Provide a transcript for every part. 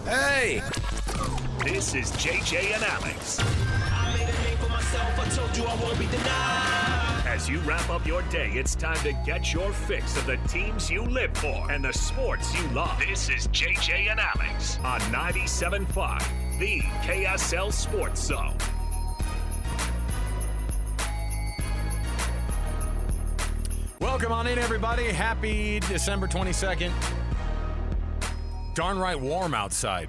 Hey! This is JJ and Alex. I made a name for myself. I told you I won't be denied. As you wrap up your day, it's time to get your fix of the teams you live for and the sports you love. This is JJ and Alex on 97.5, the KSL Sports Zone. Welcome on in, everybody. Happy December 22nd. Darn right warm outside.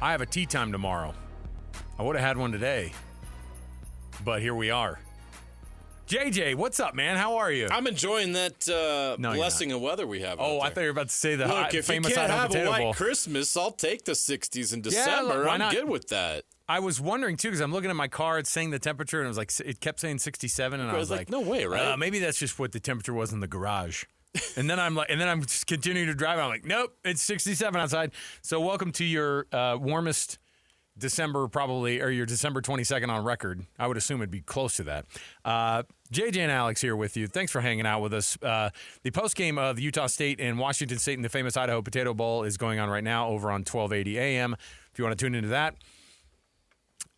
I have a tea time tomorrow. I would have had one today, but here we are. JJ, what's up, man? How are you? I'm enjoying that blessing of weather we have. Oh, out I there. thought you were about to say the Look, if famous you can't Idaho have Potato a white Bowl. Christmas, I'll take the 60s in December. why I'm not? good with that. I was wondering, too, because I'm looking at my car. It's saying the temperature, and it was like it kept saying 67, and I was like, no way, right? Maybe that's just what the temperature was in the garage. And then I'm just continuing to drive. I'm like, nope, it's 67 outside. So welcome to your warmest December, probably, or your December 22nd on record. I would assume it'd be close to that. JJ and Alex here with you. Thanks for hanging out with us. The postgame of Utah State and Washington State in the famous Idaho Potato Bowl is going on right now over on 1280 AM. If you want to tune into that.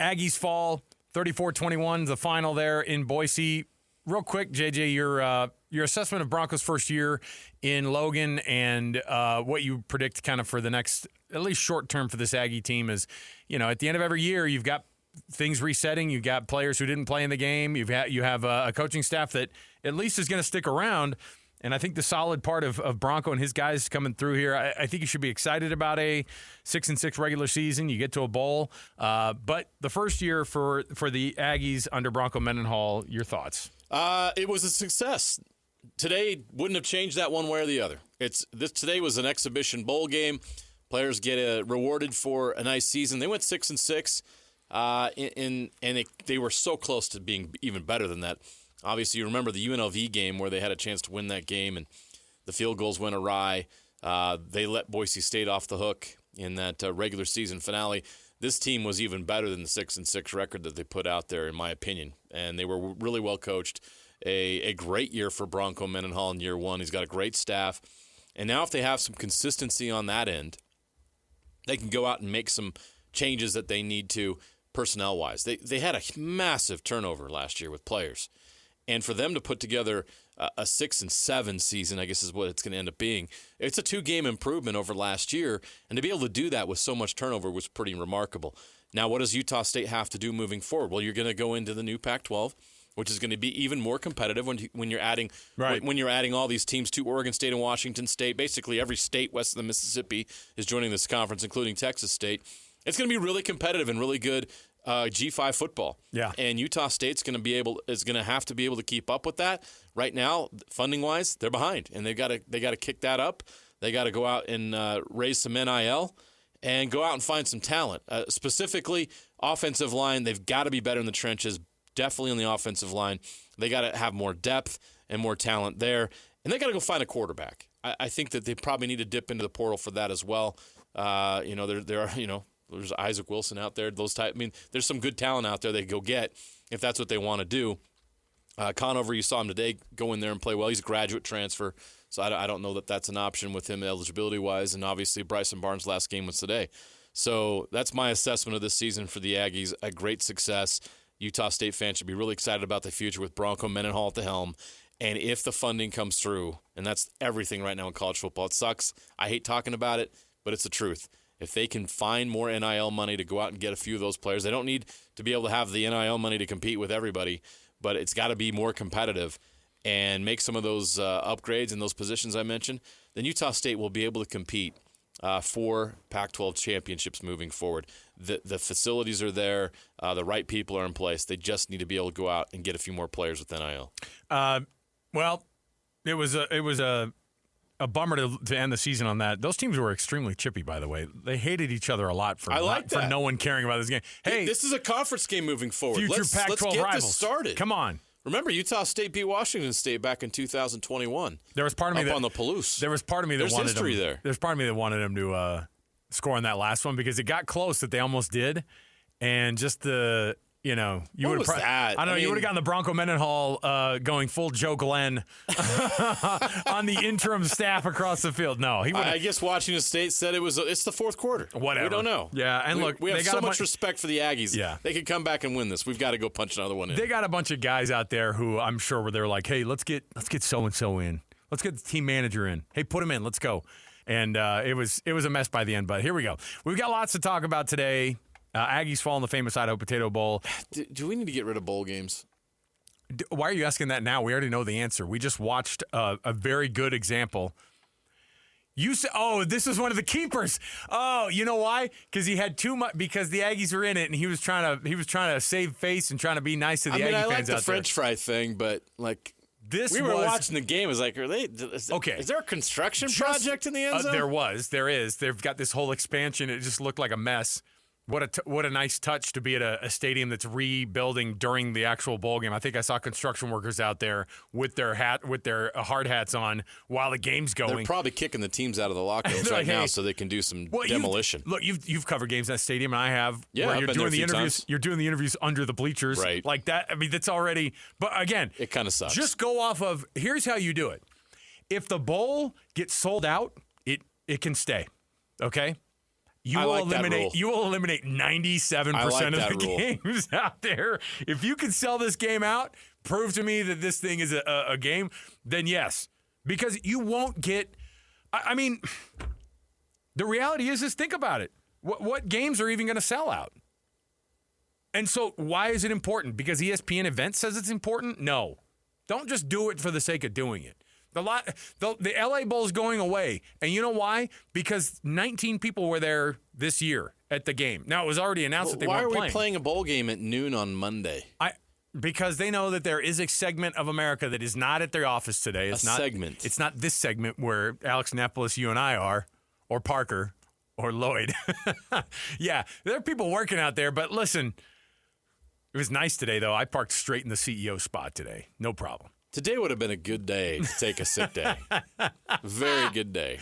Aggies fall 34-21, the final there in Boise. Real quick, JJ, your assessment of Broncos' first year in Logan and what you predict kind of for the next, at least short term for this Aggie team is, at the end of every year, you've got things resetting. You've got players who didn't play in the game. You have a coaching staff that at least is going to stick around. And I think the solid part of Bronco and his guys coming through here, I think you should be excited about a 6-6 regular season. You get to a bowl. But the first year for the Aggies under Bronco Mendenhall, your thoughts? It was a success. Today wouldn't have changed that one way or the other. Today was an exhibition bowl game. Players get rewarded for a nice season. They went 6-6, they were so close to being even better than that. Obviously, you remember the UNLV game where they had a chance to win that game, and the field goals went awry. They let Boise State off the hook in that regular season finale. This team was even better than the 6-6 record that they put out there, in my opinion, and they were really well coached. A great year for Bronco Mendenhall in year one. He's got a great staff, and now if they have some consistency on that end, they can go out and make some changes that they need to personnel-wise. They had a massive turnover last year with players. And for them to put together a 6-7 season, I guess is what it's going to end up being. It's a 2-game improvement over last year, and to be able to do that with so much turnover was pretty remarkable. Now, what does Utah State have to do moving forward? Well, you're going to go into the new Pac-12, which is going to be even more competitive when you're adding when you're adding all these teams to Oregon State and Washington State. Basically, every state west of the Mississippi is joining this conference, including Texas State. It's going to be really competitive and really good. G5 football. Yeah. And Utah State's going to have to be able to keep up with that. Right now, funding wise, they're behind, and they got to kick that up. They got to go out and raise some NIL and go out and find some talent. Specifically, offensive line, they've got to be better in the trenches. Definitely on the offensive line, they got to have more depth and more talent there, and they got to go find a quarterback. I think that they probably need to dip into the portal for that as well. There's Isaac Wilson out there. There's some good talent out there they go get if that's what they want to do. Conover, you saw him today go in there and play well. He's a graduate transfer, so I don't know that that's an option with him eligibility-wise. And obviously, Bryson Barnes' last game was today. So that's my assessment of this season for the Aggies. A great success. Utah State fans should be really excited about the future with Bronco Mendenhall at the helm. And if the funding comes through, and that's everything right now in college football, it sucks. I hate talking about it, but it's the truth. If they can find more NIL money to go out and get a few of those players, they don't need to be able to have the NIL money to compete with everybody, but it's got to be more competitive and make some of those upgrades in those positions I mentioned, then Utah State will be able to compete for Pac-12 championships moving forward. The facilities are there. The right people are in place. They just need to be able to go out and get a few more players with NIL. Well, it was a bummer to end the season on that. Those teams were extremely chippy, by the way. They hated each other a lot for no one caring about this game. Hey, this is a conference game moving forward. Future Pac-12 let's get rivals. This started. Come on. Remember, Utah State beat Washington State back in 2021. There was part of me on the Palouse. There was part of me that wanted history them. There. There's part of me that wanted them to score on that last one because it got close that they almost did, and just the you know, you What would was that? I don't know. You would have gotten the Bronco Mendenhall going full Joe Glenn on the interim staff across the field. No, he would. I guess Washington State said it's the fourth quarter. Whatever. We don't know. Yeah, and look, we have they got so a much respect for the Aggies. Yeah. They could come back and win this. We've got to go punch another one in. They got a bunch of guys out there who I'm sure were there like, hey, let's get so and so in. Let's get the team manager in. Hey, put him in. Let's go. And it was a mess by the end. But here we go. We've got lots to talk about today. Aggies fall in the famous Idaho Potato Bowl. Do we need to get rid of bowl games? Why are you asking that now? We already know the answer. We just watched a very good example. You said, "Oh, this is one of the keepers." Oh, you know why? Because he had too much. Because the Aggies were in it, and he was trying to save face and trying to be nice to the Aggie fans out there. I like the French fry thing, but like. We were watching the game. It was like, okay. Is there a construction project in the end zone? There is. They've got this whole expansion. It just looked like a mess. What a nice touch to be at a stadium that's rebuilding during the actual bowl game. I think I saw construction workers out there with their hard hats on while the game's going. They're probably kicking the teams out of the locker rooms right now so they can do some demolition. You've covered games in that stadium, and I have. Yeah, where I've you're been doing there the a few interviews. times. You're doing the interviews under the bleachers, right? Like that. I mean, that's already. But again, it kind of sucks. Just go off of. Here's how you do it. If the bowl gets sold out, it can stay. Okay. You will eliminate 97% of the games out there. If you can sell this game out, prove to me that this thing is a game, then yes. Because you won't get I mean, the reality is think about it. What games are even going to sell out? And so why is it important? Because ESPN Events says it's important? No. Don't just do it for the sake of doing it. The LA Bowl's going away. And you know why? Because 19 people were there this year at the game. Now, it was already announced that they weren't playing. Why are we playing a bowl game at noon on Monday? Because they know that there is a segment of America that is not at their office today. It's not segment. It's not this segment where Alex Nepolis, you and I are, or Parker, or Lloyd. Yeah, there are people working out there. But listen, it was nice today, though. I parked straight in the CEO spot today. No problem. Today would have been a good day to take a sick day. Very good day.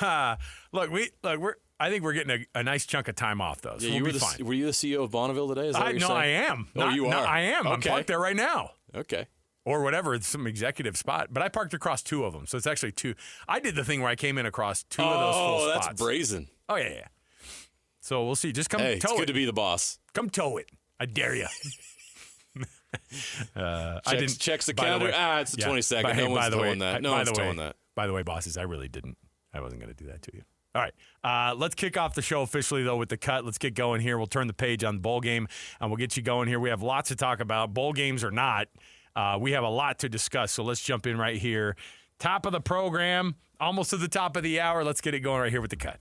I think we're getting a nice chunk of time off, though. So yeah, fine. Were you the CEO of Bonneville today? Is that what you're saying? I am. You are? I am. Okay. I'm parked there right now. Okay. Or whatever, it's some executive spot. But I parked across two of them, so it's actually two. I did the thing where I came in across two of those full spots. Oh, that's brazen. Oh, yeah. So we'll see. Just come tow it. It's good to be the boss. Come tow it. I dare you. Checks the calendar. It's the 22nd. No one's towing that. No one's towing that. By the way, bosses, I really didn't. I wasn't going to do that to you. All right. Let's kick off the show officially, though, with the cut. Let's get going here. We'll turn the page on the bowl game, and we'll get you going here. We have lots to talk about, bowl games or not. We have a lot to discuss, so let's jump in right here. Top of the program, almost to the top of the hour. Let's get it going right here with the cut.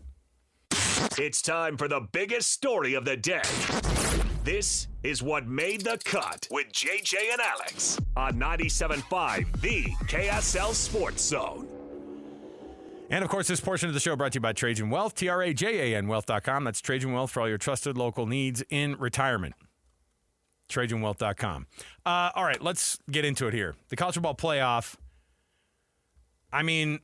It's time for the biggest story of the day. This is what made the cut with JJ and Alex on 97.5, the KSL Sports Zone. And, of course, this portion of the show brought to you by Trajan Wealth, TRAJAN Wealth.com. That's Trajan Wealth for all your trusted local needs in retirement. TrajanWealth.com. All right, let's get into it here. The college football playoff. I mean,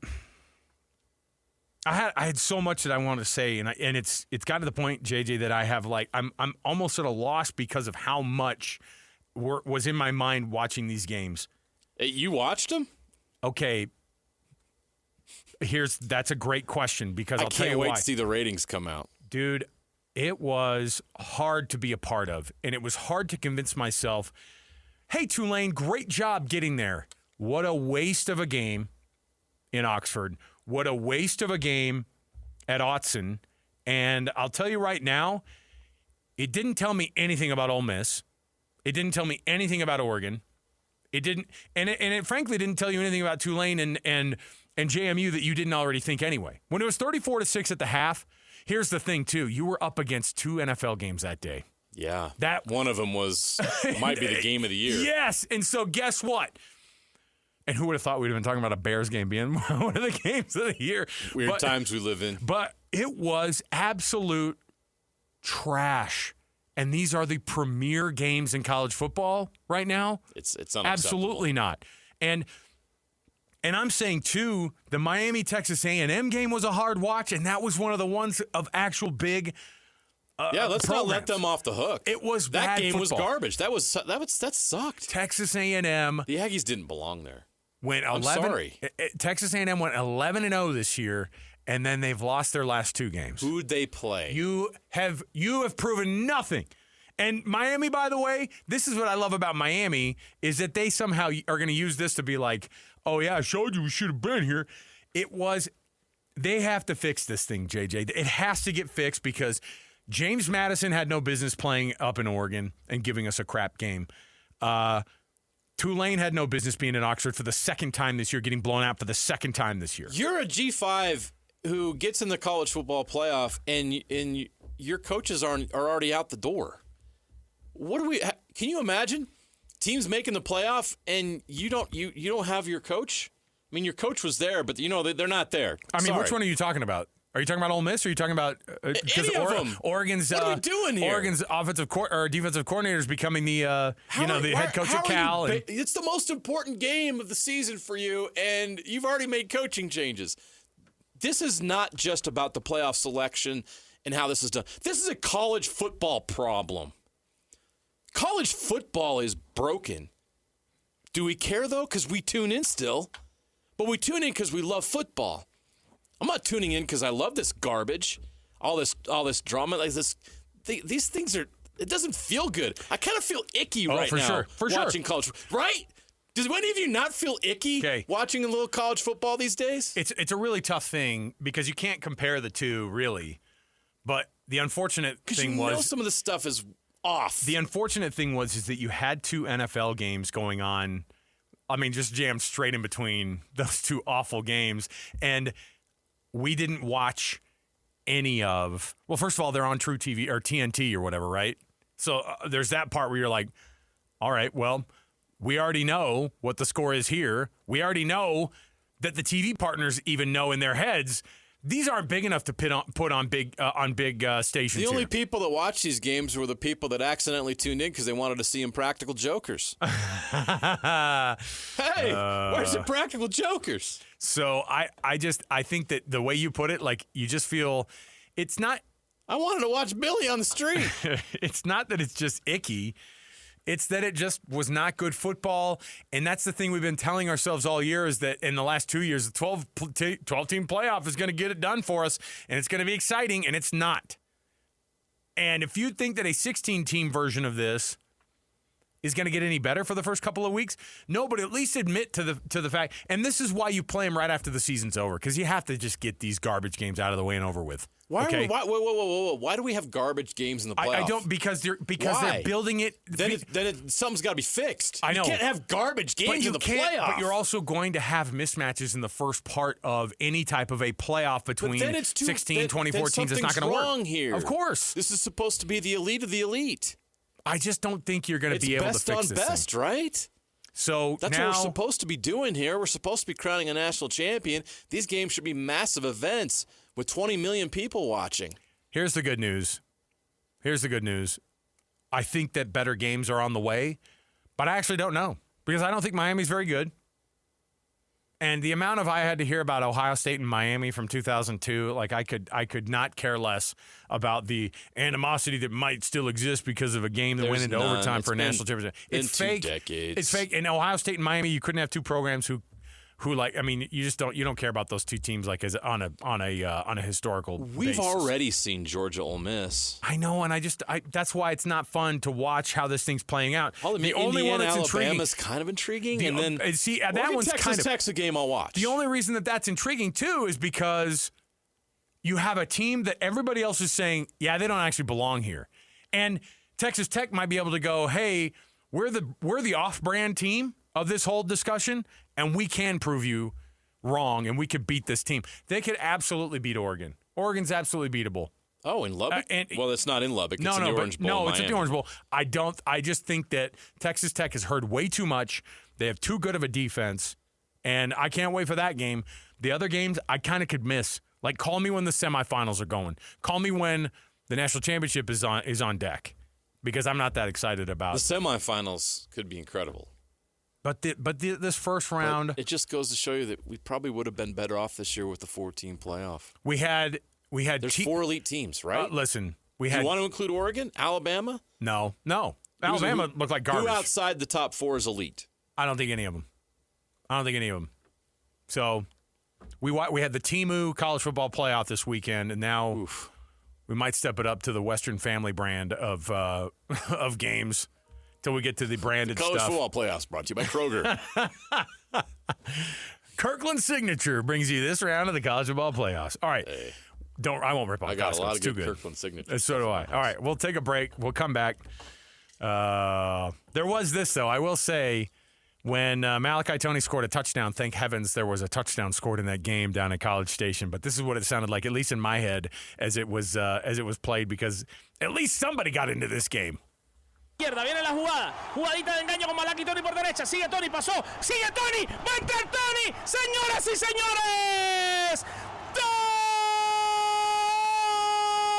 I had so much that I wanted to say, and it's got to the point, JJ, that I have I'm almost at a loss because of how much was in my mind watching these games. You watched them? Okay. That's a great question because I'll tell you why. I can't wait to see the ratings come out. Dude, it was hard to be a part of, and it was hard to convince myself, hey, Tulane, great job getting there. What a waste of a game in Oxford. What a waste of a game at Autzen. And I'll tell you right now, it didn't tell me anything about Ole Miss. It didn't tell me anything about Oregon. It didn't, and it frankly didn't tell you anything about Tulane and JMU that you didn't already think anyway. When it was 34-6 at the half, here's the thing too: you were up against two NFL games that day. Yeah, that one of them might be the game of the year. Yes, and so guess what? And who would have thought we'd have been talking about a Bears game being one of the games of the year? Weird times we live in. But it was absolute trash. And these are the premier games in college football right now. It's unacceptable. Absolutely not. And I'm saying, too, the Miami-Texas A&M game was a hard watch, and that was one of the ones of actual big let's not let them off the hook. It was that bad game was football. garbage. That sucked. Texas A&M The Aggies didn't belong there. went 11. I'm sorry. Texas A&M went 11-0 this year, and then they've lost their last 2 games. Who'd they play? You have proven nothing. And Miami, by the way, this is what I love about Miami, is that they somehow are going to use this to be like, oh, yeah, I showed you we should have been here. They have to fix this thing, JJ. It has to get fixed because James Madison had no business playing up in Oregon and giving us a crap game. Tulane had no business being in Oxford for the second time this year, getting blown out for the second time this year. You're a G5 who gets in the college football playoff, and your coaches are already out the door. Can you imagine teams making the playoff and you don't have your coach? I mean, your coach was there, but they're not there. I mean, Sorry. which one are you talking about? Are you talking about Ole Miss, or are you talking about any of them? Oregon's what are we doing here? Oregon's offensive or defensive coordinator is becoming the the head coach of Cal. It's the most important game of the season for you, and you've already made coaching changes. This is not just about the playoff selection and how this is done. This is a college football problem. College football is broken. Do we care, though? Because we tune in still. But we tune in because we love football. I'm not tuning in because I love this garbage, all this drama. Like these things are. It doesn't feel good. I kind of feel icky right now watching college. Right? Does any of you not feel icky watching a little college football these days? It's a really tough thing because you can't compare the two really. But the unfortunate thing was some of the stuff is off. The unfortunate thing is that you had 2 NFL games going on. I mean, just jammed straight in between those 2 awful games, and we didn't watch any of. Well, first of all, they're on True TV or TNT or whatever, right? So there's that part where you're like, all right, well, we already know what the score is here. We already know that the TV partners even know in their heads. These aren't big enough to put on big stations. The only people that watch these games were the people that accidentally tuned in because they wanted to see Impractical Jokers. Hey, where's Impractical Jokers? So I think that the way you put it, like you just feel it's not. I wanted to watch Billy on the street. It's not that it's just icky. It's that it just was not good football, and that's the thing we've been telling ourselves all year is that in the last 2 years, the 12-team playoff is going to get it done for us, and it's going to be exciting, and it's not. And if you think that a 16-team version of this is going to get any better for the first couple of weeks, no, but at least admit to the fact, and this is why you play them right after the season's over, because you have to just get these garbage games out of the way and over with. Why do we have garbage games in the playoffs? I don't because they're building it. Something's got to be fixed. I know. You can't have garbage games in the playoffs. But you're also going to have mismatches in the first part of any type of a playoff between 16, 24 teams. It's not going to work. Wrong here. Of course. This is supposed to be the elite of the elite. I just don't think you're going to be able to fix this thing. It's best on best, right? So that's what we're supposed to be doing here. We're supposed to be crowning a national champion. These games should be massive events with 20 million people watching. Here's the good news. I think that better games are on the way, but I actually don't know because I don't think Miami's very good. And the amount of I had to hear about Ohio State and Miami from 2002, like I could not care less about the animosity that might still exist because of a game that went into overtime for a national championship. It's fake. 2 decades. It's fake. In Ohio State and Miami, you couldn't have 2 programs who like, I mean, you don't care about those 2 teams like as on a historical We've basis. already seen Georgia Ole Miss. I know, and that's why it's not fun to watch how this thing's playing out. The only one that's intriguing is kind of intriguing, and then that one's Texas a game I'll watch. The only reason that's intriguing too is because you have a team that everybody else is saying, yeah, they don't actually belong here, and Texas Tech might be able to go, hey, we're the off-brand team of this whole discussion, and we can prove you wrong, and we could beat this team. They could absolutely beat Oregon. Oregon's absolutely beatable. Oh, in Lubbock? Well, it's not in Lubbock. It's in the Orange Bowl. No, it's at the Orange Bowl. I just think that Texas Tech has heard way too much. They have too good of a defense, and I can't wait for that game. The other games, I kind of could miss. Like, call me when the semifinals are going. Call me when the national championship is on deck, because I'm not that excited about the semifinals. Could be incredible. But this first round, it just goes to show you that we probably would have been better off this year with the 4-team playoff. We had. There's 4 elite teams, right? Listen, We Do had you want to include Oregon? Alabama? no. Alabama looked like garbage. Who outside the top 4 is elite? I don't think any of them. So we had the Temu College Football Playoff this weekend, and now we might step it up to the Western Family brand of of games till we get to the branded College stuff. Football Playoffs brought to you by Kroger. Kirkland Signature brings you this round of the College Football Playoffs. All right. Hey. I won't rip off I got Costco. a lot It's of too good Kirkland signatures. So do I. All right, we'll take a break. We'll come back. There was this, though. I will say, when Malachi Toney scored a touchdown, thank heavens there was a touchdown scored in that game down at College Station. But this is what it sounded like, at least in my head, as it was played, because at least somebody got into this game. Viene la jugada, jugadita de engaño con Malachi Toney por derecha, sigue Toney, pasó, sigue Toney, va a entrar Toney, señoras y señores,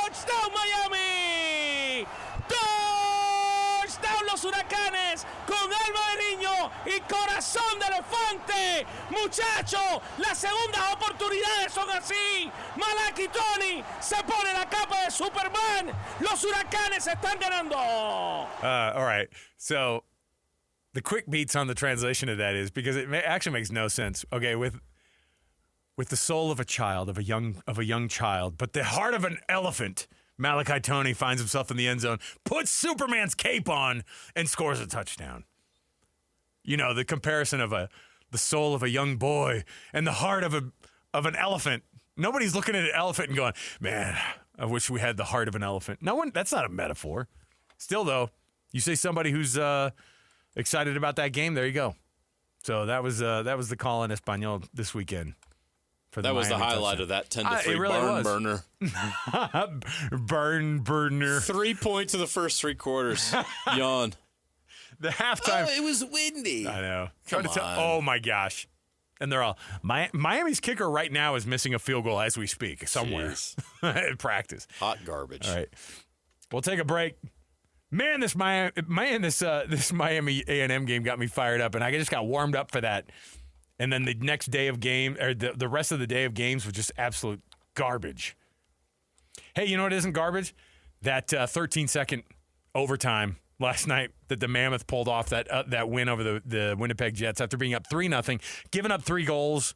touchdown Miami, touchdown los Huracanes, con alma de niño y corazón de elefante, muchacho, las segundas oportunidades son así, Malachi Toney se pone la capa de Superman, los Huracanes están ganando. All right, so the quick beats on the translation of that is, because it actually makes no sense. Okay, with the soul of a child, of a young child, but the heart of an elephant, Malachi Toney finds himself in the end zone, puts Superman's cape on, and scores a touchdown. You know, the comparison of the soul of a young boy and the heart of an elephant. Nobody's looking at an elephant and going, man, I wish we had the heart of an elephant. No one. That's not a metaphor. Still, though, you say somebody who's excited about that game, there you go. So that was the call in Espanol this weekend. That was the highlight of that 10-3 barn burner. Barn burner. 3 points in the first 3 quarters. Yawn. The halftime. Oh, it was windy. I know. Come on. Oh, my gosh. And they're all, Miami's kicker right now is missing a field goal as we speak somewhere at practice. Hot garbage. All right. We'll take a break. Man, this Miami A&M game got me fired up, and I just got warmed up for that. And then the next day of game, or the rest of the day of games was just absolute garbage. Hey, you know what isn't garbage? That 13-second overtime last night that the Mammoth pulled off that win over the Winnipeg Jets after being up 3-0, giving up 3 goals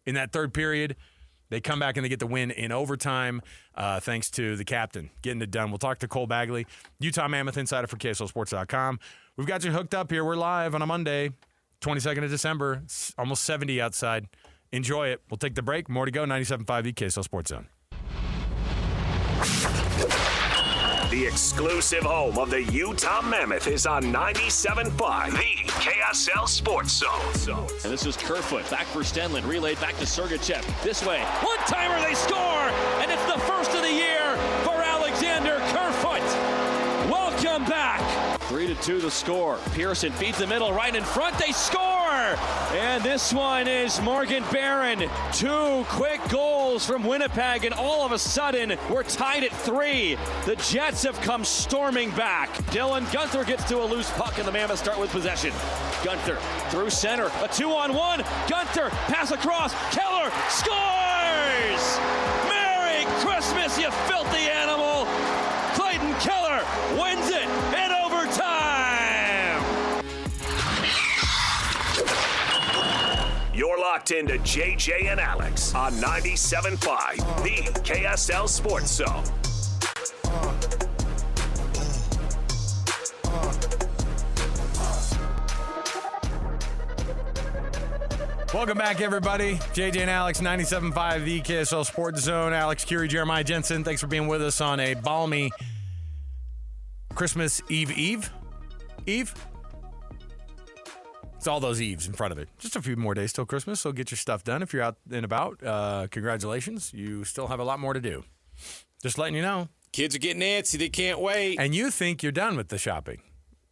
in that third period. They come back and they get the win in overtime thanks to the captain getting it done. We'll talk to Cole Bagley, Utah Mammoth insider for KSLSports.com. We've got you hooked up here. We're live on a Monday, 22nd of December. It's almost 70 outside. Enjoy it. We'll take the break. More to go. 97.5 the KSL Sports Zone. The exclusive home of the Utah Mammoth is on 97.5, the KSL Sports Zone. And this is Kerfoot, back for Stenlin, relayed back to Sergachev. This way, one-timer, they score! And it's the first of the year for Alexander Kerfoot. Welcome back. 3-2 the score. Pearson feeds the middle, right in front, they score! And this one is Morgan Barron. 2 quick goals from Winnipeg, and all of a sudden, we're tied at 3. The Jets have come storming back. Dylan Gunther gets to a loose puck, and the Mammoths start with possession. Gunther through center, a 2-on-1. Gunther, pass across, Keller scores! Merry Christmas, you filthy animal! Clayton Keller wins it in overtime! You're locked into JJ and Alex on 97.5, the KSL Sports Zone. Welcome back, everybody. JJ and Alex, 97.5 the KSL Sports Zone. Alex, Kirry, Jeremiah, Jensen, thanks for being with us on a balmy Christmas Eve? It's all those Eves in front of it. Just a few more days till Christmas, so get your stuff done. If you're out and about, congratulations. You still have a lot more to do. Just letting you know. Kids are getting antsy. They can't wait. And you think you're done with the shopping.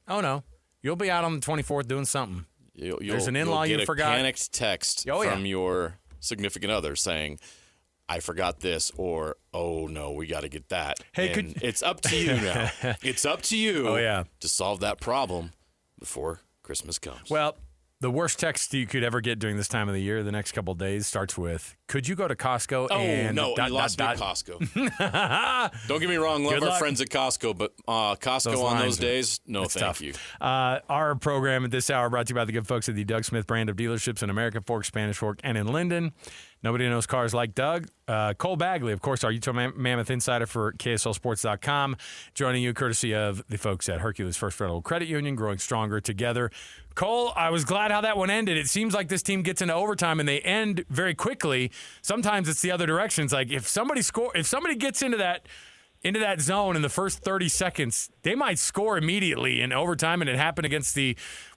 Oh, no. You'll be out on the 24th doing something. There's an in-law you forgot. A panicked text from your significant other saying, I forgot this, or, oh, no, we got to get that. Hey, it's up to you now. It's up to you to solve that problem before Christmas comes. Well, The worst text you could ever get during this time of the year, the next couple of days, starts with, could you go to Costco? Oh, no, you lost me at Costco. Don't get me wrong, love our friends at Costco, but Costco on those days, no thank you. Our program at this hour brought to you by the good folks at the Doug Smith brand of dealerships in American Fork, Spanish Fork, and in Linden. Nobody knows cars like Doug. Cole Bagley, of course, our Utah Mammoth insider for KSLSports.com, joining you courtesy of the folks at Hercules First Federal Credit Union, growing stronger together. Cole, I was glad how that one ended. It seems like this team gets into overtime and they end very quickly. Sometimes it's the other direction. It's like if somebody gets into that zone in the first 30 seconds, they might score immediately in overtime, and it happened against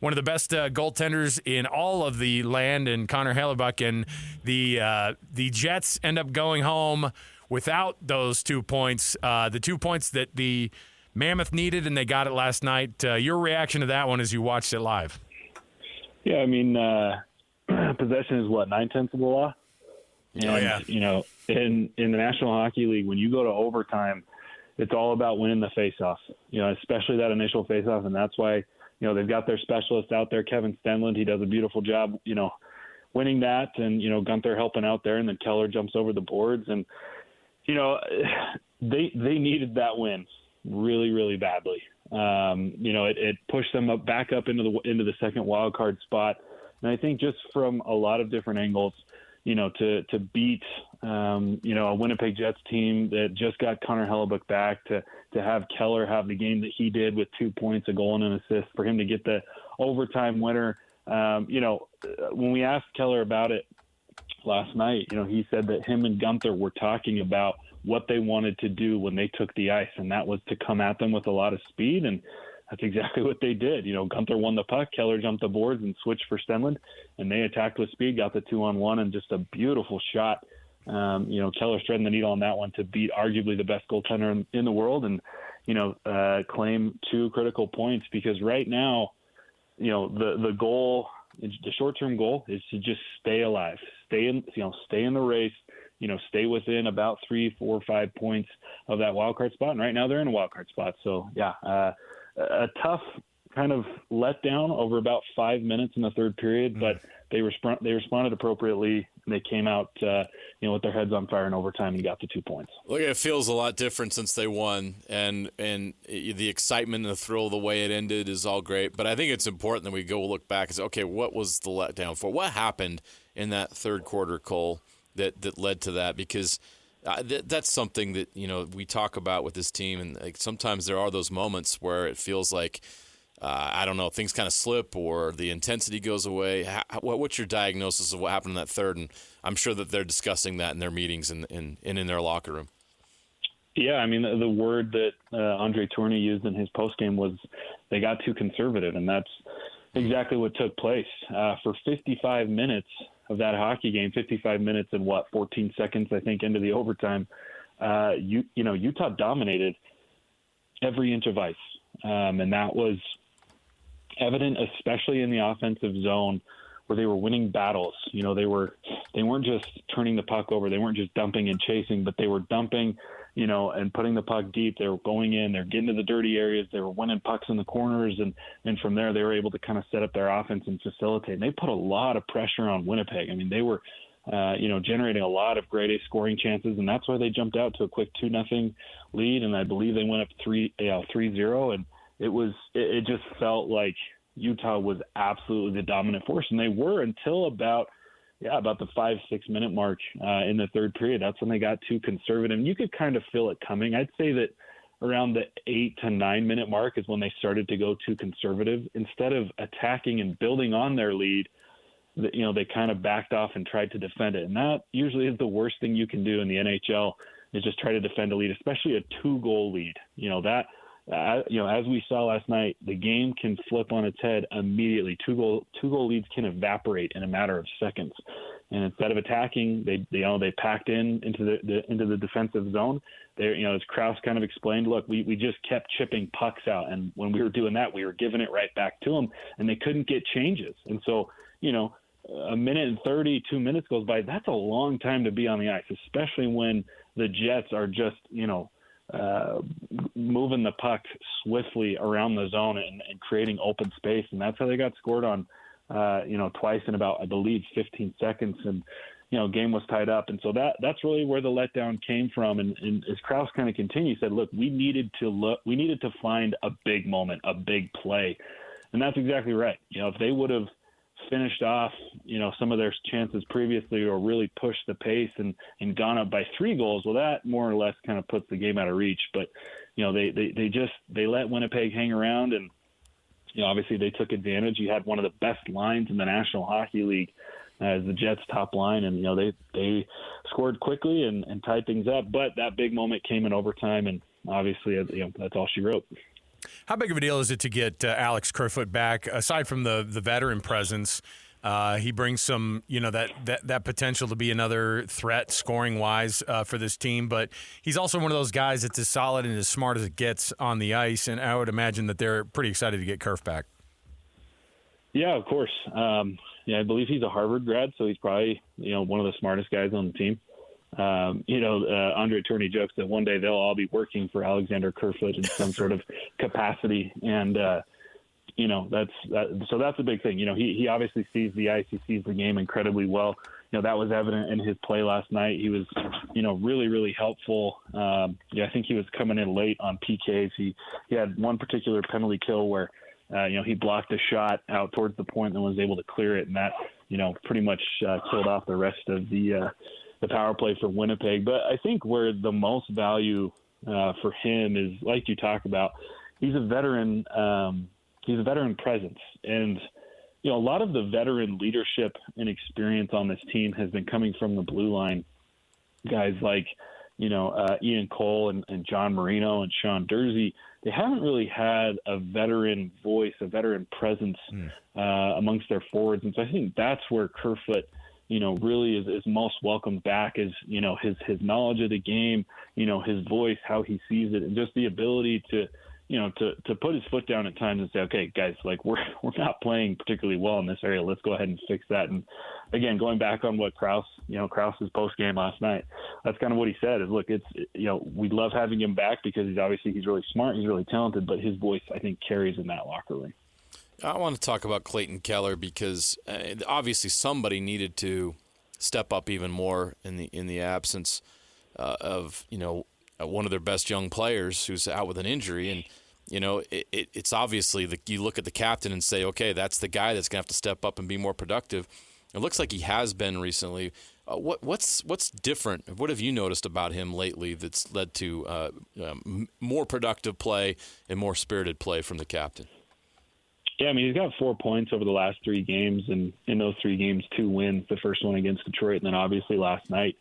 one of the best goaltenders in all of the land, and Connor Hellebuck, and the Jets end up going home without those 2 points, the 2 points that the Mammoth needed, and they got it last night. Your reaction to that one as you watched it live? Yeah, I mean, possession is what, 9/10 of the law? And, you know, in the National Hockey League, when you go to overtime, it's all about winning the faceoff, you know, especially that initial faceoff. And that's why, you know, they've got their specialist out there, Kevin Stenlund. He does a beautiful job, you know, winning that, and, you know, Gunther helping out there, and then Keller jumps over the boards. And, you know, they needed that win really, really badly. You know, it pushed them back up into the second wild card spot. And I think just from a lot of different angles, you know, to beat, you know, a Winnipeg Jets team that just got Connor Hellebuck back, to have Keller have the game that he did with 2 points, a goal and an assist, for him to get the overtime winner. You know, when we asked Keller about it last night, you know, he said that him and Gunther were talking about what they wanted to do when they took the ice, and that was to come at them with a lot of speed, and that's exactly what they did. You know, Gunther won the puck, Keller jumped the boards and switched for Stenlund, and they attacked with speed, got the 2-on-1, and just a beautiful shot. You know, Keller threading the needle on that one to beat arguably the best goaltender in the world, and, you know, claim 2 critical points, because right now, you know, the goal, the short-term goal is to just stay alive, stay in the race, you know, stay within about 3, 4, 5 points of that wild card spot. And right now they're in a wild card spot. So, yeah, a tough kind of letdown over about 5 minutes in the third period, but they responded appropriately, and they came out, you know, with their heads on fire in overtime and got the 2 points. Look, it feels a lot different since they won, and the excitement and the thrill of the way it ended is all great. But I think it's important that we go look back and say, okay, what was the letdown for? What happened in that third quarter, Cole, that led to that? Because that's something that, you know, we talk about with this team, and like sometimes there are those moments where it feels like, I don't know, things kind of slip or the intensity goes away. What's your diagnosis of what happened in that third? And I'm sure that they're discussing that in their meetings and in their locker room. Yeah, I mean, the word that Andre Tourny used in his postgame was they got too conservative, and that's exactly what took place. For 55 minutes of that hockey game, 55 minutes and 14 seconds, I think, into the overtime, you know, Utah dominated every inch of ice, and that was evident, especially in the offensive zone, where they were winning battles. You know, they weren't just turning the puck over, they weren't just dumping and chasing, but they were dumping, you know, and putting the puck deep. They were going in, they're getting to the dirty areas, they were winning pucks in the corners, and from there they were able to kind of set up their offense and facilitate. And they put a lot of pressure on Winnipeg. I mean, they were you know, generating a lot of grade A scoring chances, and that's why they jumped out to a quick 2-0 lead, and I believe they went up 3-0, and it just felt like Utah was absolutely the dominant force, and they were until about the 5-6 minute mark in the third period. That's when they got too conservative, and you could kind of feel it coming. I'd say that around the 8 to 9 minute mark is when they started to go too conservative. Instead of attacking and building on their lead, you know, they kind of backed off and tried to defend it, and that usually is the worst thing you can do in the NHL, is just try to defend a lead, especially a 2-goal lead. You know, that you know, as we saw last night, the game can flip on its head immediately. Two goal leads can evaporate in a matter of seconds. And instead of attacking, they packed into the defensive zone. They, you know, as Krause kind of explained, look, we just kept chipping pucks out, and when we were doing that, we were giving it right back to them, and they couldn't get changes. And so, you know, a minute and 32 minutes goes by. That's a long time to be on the ice, especially when the Jets are just, you know, moving the puck swiftly around the zone and creating open space. And that's how they got scored on twice in about, I believe, 15 seconds, and game was tied up. And so that's really where the letdown came from. And as Krause kind of continued, he said, look, we needed to find a big moment, a big play. And that's exactly right. If they would have finished off, some of their chances previously, or really pushed the pace and gone up by 3 goals, well, that more or less kind of puts the game out of reach. But, they let Winnipeg hang around, and, obviously they took advantage. You had one of the best lines in the National Hockey League as the Jets' top line, and they scored quickly and tied things up. But that big moment came in overtime, and obviously that's all she wrote. How big of a deal is it to get Alex Kerfoot back? Aside from the veteran presence, he brings some that potential to be another threat scoring wise for this team. But he's also one of those guys that's as solid and as smart as it gets on the ice, and I would imagine that they're pretty excited to get Kerf back. Yeah, of course. I believe he's a Harvard grad, so he's probably one of the smartest guys on the team. Andre Tourny jokes that one day they'll all be working for Alexander Kerfoot in some sort of capacity, and that's a big thing. He obviously sees the ice, he sees the game incredibly well. That was evident in his play last night. He was really, really helpful. I think he was coming in late on PKs. He had one particular penalty kill where he blocked a shot out towards the point and was able to clear it, and that pretty much killed off the rest of the power play for Winnipeg. But I think where the most value for him is, like you talk about, he's a veteran. He's a veteran presence, and a lot of the veteran leadership and experience on this team has been coming from the blue line guys like Ian Cole and John Marino and Sean Dursey. They haven't really had a veteran voice, a veteran presence amongst their forwards, and so I think that's where Kerfoot really is most welcomed back, is, his knowledge of the game, his voice, how he sees it, and just the ability to put his foot down at times and say, okay, guys, like we're not playing particularly well in this area. Let's go ahead and fix that. And again, going back on what Krause's post game last night, that's kind of what he said is, look, it's, we love having him back because he's really smart. He's really talented, but his voice, I think, carries in that locker room. I want to talk about Clayton Keller because obviously somebody needed to step up even more in the absence of one of their best young players who's out with an injury, and it's obviously you look at the captain and say, okay, that's the guy that's gonna have to step up and be more productive. It looks like he has been recently. What's different? What have you noticed about him lately that's led to more productive play and more spirited play from the captain? Yeah, I mean, he's got 4 points over the last 3 games, and in those 3 games, 2 wins, the first one against Detroit, and then obviously last night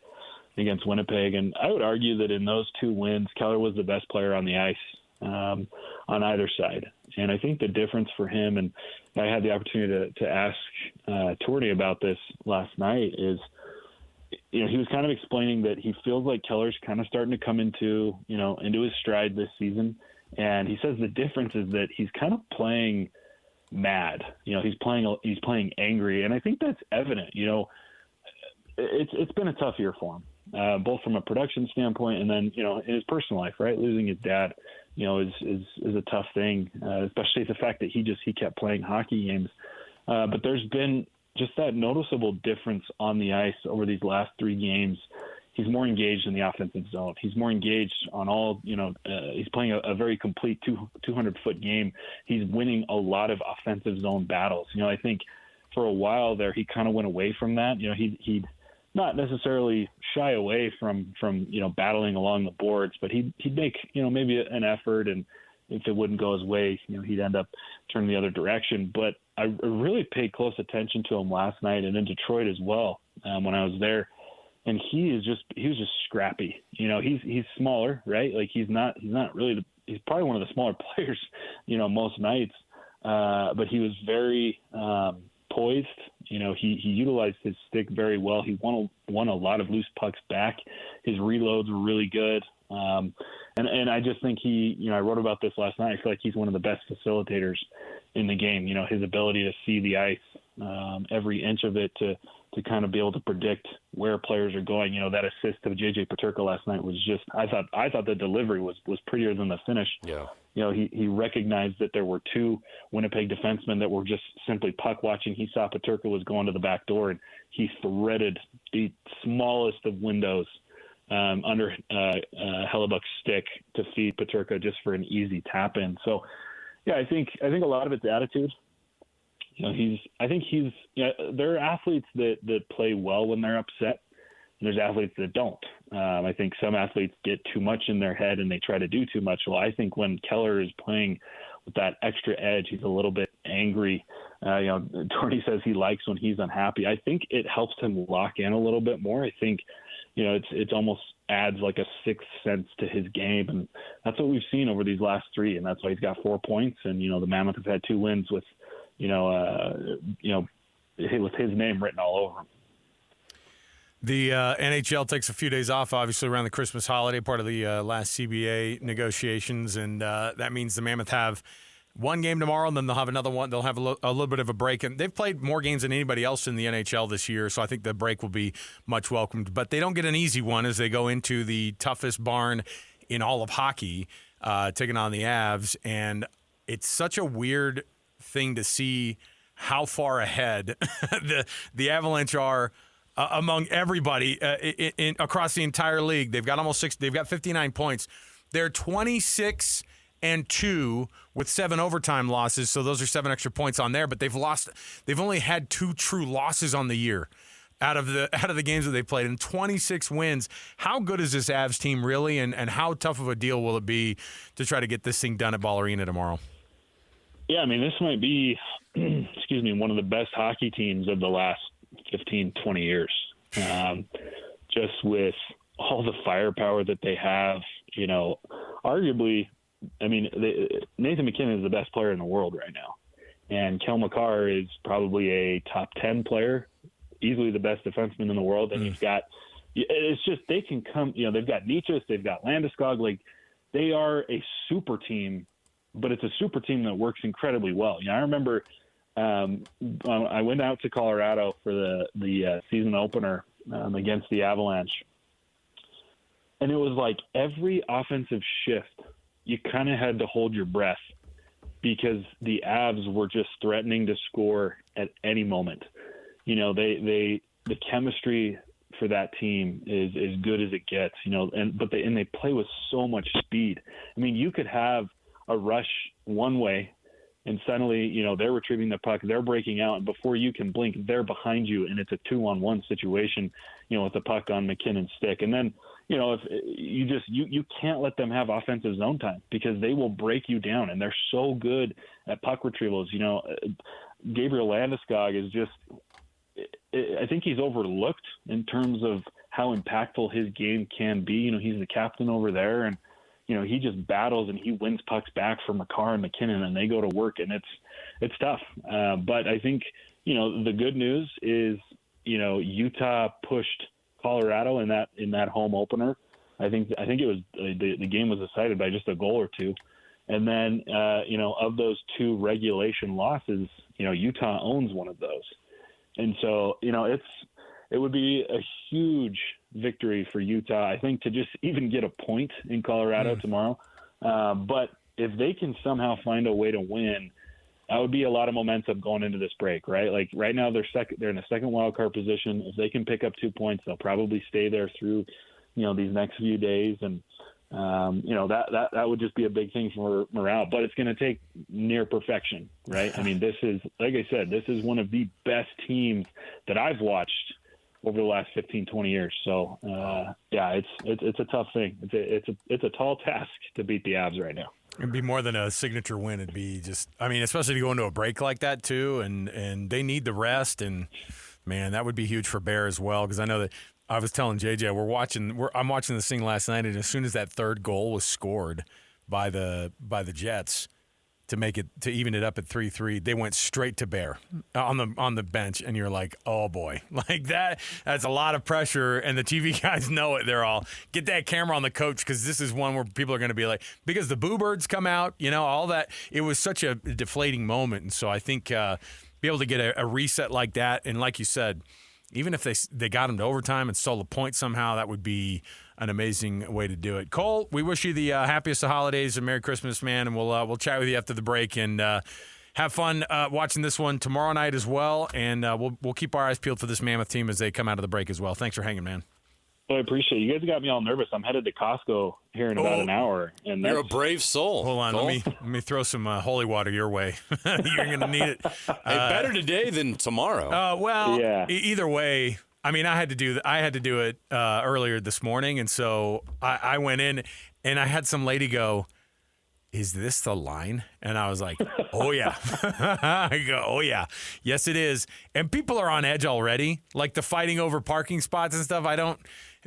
against Winnipeg. And I would argue that in those 2 wins, Keller was the best player on the ice on either side. And I think the difference for him, and I had the opportunity to ask Tourny about this last night, is he was kind of explaining that he feels like Keller's kind of starting to come into his stride this season. And he says the difference is that he's kind of playing mad. He's playing angry, and I think that's evident. It's been a tough year for him, both from a production standpoint and then in his personal life. Right, losing his dad, is a tough thing, especially the fact that he kept playing hockey games. But there's been just that noticeable difference on the ice over these last 3 games. He's more engaged in the offensive zone. He's more engaged on all, he's playing a very complete 200-foot game. He's winning a lot of offensive zone battles. I think for a while there, he kind of went away from that. He'd not necessarily shy away from battling along the boards, but he'd make, maybe an effort, and if it wouldn't go his way, he'd end up turning the other direction. But I really paid close attention to him last night and in Detroit as well when I was there. And he was just scrappy. He's smaller, right? Like he's probably one of the smaller players, most nights. But he was very poised. He utilized his stick very well. He won a lot of loose pucks back. His reloads were really good. And I just think I wrote about this last night. I feel like he's one of the best facilitators in the game. His ability to see the ice, every inch of it, to to kind of be able to predict where players are going. That assist of J.J. Peterka last night was just, I thought the delivery was prettier than the finish. Yeah. He recognized that there were two Winnipeg defensemen that were just simply puck watching. He saw Peterka was going to the back door, and he threaded the smallest of windows under Hellebuck's stick to feed Peterka just for an easy tap in. So, yeah, I think a lot of it's attitude. There are athletes that play well when they're upset, and there's athletes that don't. I think some athletes get too much in their head and they try to do too much. Well, I think when Keller is playing with that extra edge, he's a little bit angry. Torney says he likes when he's unhappy. I think it helps him lock in a little bit more. I think, it's almost adds like a sixth sense to his game, and that's what we've seen over these last three, and that's why he's got 4 points. And the Mammoth have had 2 wins with with his name written all over him. The NHL takes a few days off, obviously, around the Christmas holiday, part of the last CBA negotiations, and that means the Mammoth have one game tomorrow, and then they'll have another one. They'll have a little bit of a break, and they've played more games than anybody else in the NHL this year, so I think the break will be much welcomed. But they don't get an easy one as they go into the toughest barn in all of hockey, taking on the Avs, and it's such a weird thing to see how far ahead the Avalanche are among everybody across the entire league. They've got they've got 59 points. They're 26-2 with 7 overtime losses, so those are 7 extra points on there. But they've only had 2 true losses on the year out of the games that they played, and 26 wins. How good is this Avs team really, and how tough of a deal will it be to try to get this thing done at Ball Arena tomorrow? Yeah, I mean, this might be, one of the best hockey teams of the last 15, 20 years. Just with all the firepower that they have, arguably, Nathan MacKinnon is the best player in the world right now. And Kel McCarr is probably a top 10 player, easily the best defenseman in the world. And it's just, they can come, they've got Nietzsche, they've got Landeskog. Like, they are a super team, but it's a super team that works incredibly well. I remember I went out to Colorado for the season opener against the Avalanche, and it was like every offensive shift, you kind of had to hold your breath because the Avs were just threatening to score at any moment. The chemistry for that team is as good as it gets. But they play with so much speed. I mean, you could have a rush one way, and suddenly, they're retrieving the puck, they're breaking out, and before you can blink, they're behind you, and it's a 2-on-1 situation, with the puck on MacKinnon's stick. And then, if you can't let them have offensive zone time because they will break you down, and they're so good at puck retrievals. Gabriel Landeskog is just, I think he's overlooked in terms of how impactful his game can be. He's the captain over there, and he just battles and he wins pucks back for McCarr and MacKinnon, and they go to work, and it's tough. But I think, the good news is, Utah pushed Colorado in that home opener. I think it was the game was decided by just a goal or two. And then, of those 2 regulation losses, Utah owns one of those. And so, it would be a huge victory for Utah, I think, to just even get a point in Colorado tomorrow. But if they can somehow find a way to win, that would be a lot of momentum going into this break, right? Like right now they're in a second wild card position. If they can pick up 2 points, they'll probably stay there through, these next few days. And, that would just be a big thing for morale, but it's going to take near perfection, right? I mean, this is, like I said, this is one of the best teams that I've watched over the last 15, 20 years. So, it's a tough thing. It's a tall task to beat the Avs right now. It'd be more than a signature win. It'd be just, especially to go into a break like that too, and they need the rest. And man, that would be huge for Bear as well, because I know that I was telling JJ I'm watching this thing last night, and as soon as that third goal was scored by the Jets to even it up at 3-3, they went straight to Bear on the bench, and you're like, oh boy, like that's a lot of pressure, and the TV guys know it. They're all, get that camera on the coach, because this is one where people are going to be like, because the Boo Birds come out, all that. It was such a deflating moment, and so I think be able to get a reset like that, and like you said, even if they got them to overtime and stole a point somehow, that would be an amazing way to do it. Cole, we wish you the happiest of holidays and Merry Christmas, man, and we'll chat with you after the break and have fun watching this one tomorrow night as well, and we'll keep our eyes peeled for this Mammoth team as they come out of the break as well. Thanks for hanging, man. Well, I appreciate it. You guys got me all nervous. I'm headed to Costco here in about an hour. And You're a brave soul. Hold on, let me throw some holy water your way. You're going to need it. Hey, better today than tomorrow. Yeah. Either way, I mean, I had to do it earlier this morning, and so I went in, and I had some lady go, "Is this the line?" And I was like, "Oh yeah." I go, "Oh yeah, yes it is." And people are on edge already, like the fighting over parking spots and stuff.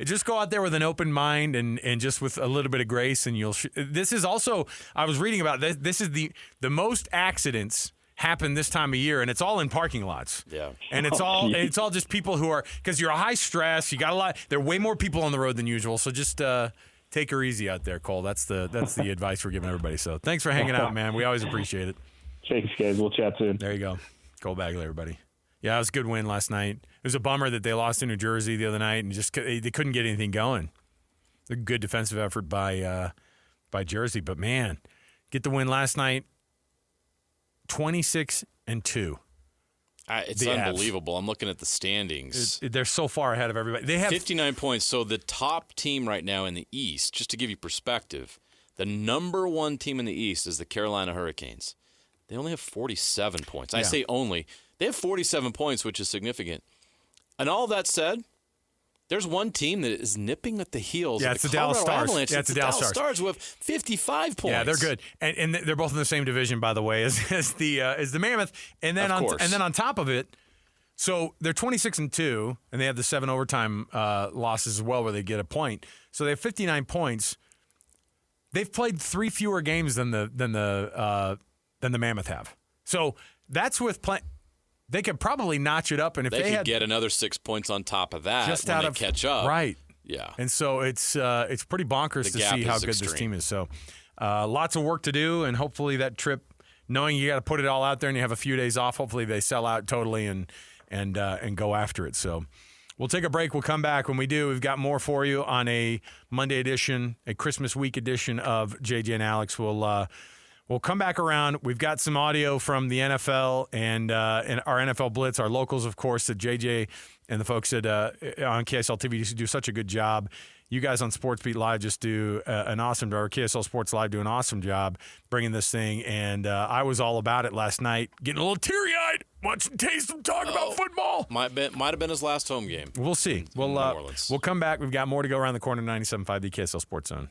Just go out there with an open mind and just with a little bit of grace, and this is also, I was reading about this. This is the most accidents happen this time of year, and it's all in parking lots. Yeah, and it's all just people who are, because you're a high stress. You got a lot. There are way more people on the road than usual, so just take her easy out there, Cole. That's the advice we're giving everybody. So thanks for hanging out, man. We always appreciate it. Thanks, guys. We'll chat soon. There you go. Cole Bagley, everybody. Yeah, it was a good win last night. It was a bummer that they lost in New Jersey the other night and just they couldn't get anything going. A good defensive effort by Jersey, but man, get the win last night. 26-2. It's unbelievable. I'm looking at the standings. They're so far ahead of everybody. They have 59 points. So the top team right now in the East, just to give you perspective, the number one team in the East is the Carolina Hurricanes. They only have 47 points. I say only. They have 47 points, which is significant. And all that said, there's one team that is nipping at the heels. Yeah, of it's the Dallas Stars. Avalanche. Yeah, it's the Dallas Stars with 55 points. Yeah, they're good, and they're both in the same division, by the way, as the Mammoth. And then on top of it, so they're 26-2, and they have the 7 overtime losses as well, where they get a point. So they have 59 points. They've played 3 fewer games than the Mammoth have. So that's with they could probably notch it up, and if they could had get another 6 points on top of that just when out they of catch up. Right. Yeah. And so it's pretty bonkers to see how good this team is. So lots of work to do, and hopefully that trip, knowing you got to put it all out there and you have a few days off, hopefully they sell out totally and go after it. So we'll take a break. We'll come back. When we do, we've got more for you on a Monday edition, a Christmas week edition of JJ and Alex. We'll come back around. We've got some audio from the NFL and our NFL Blitz, our locals, of course, that JJ and the folks on KSL TV just do such a good job. You guys on Sports Beat Live just do an awesome job. KSL Sports Live do an awesome job bringing this thing. And I was all about it last night, getting a little teary-eyed watching Taysom talk about football. Might have been his last home game. We'll see. We'll come back. We've got more to go around the corner. 97.5, the KSL Sports Zone.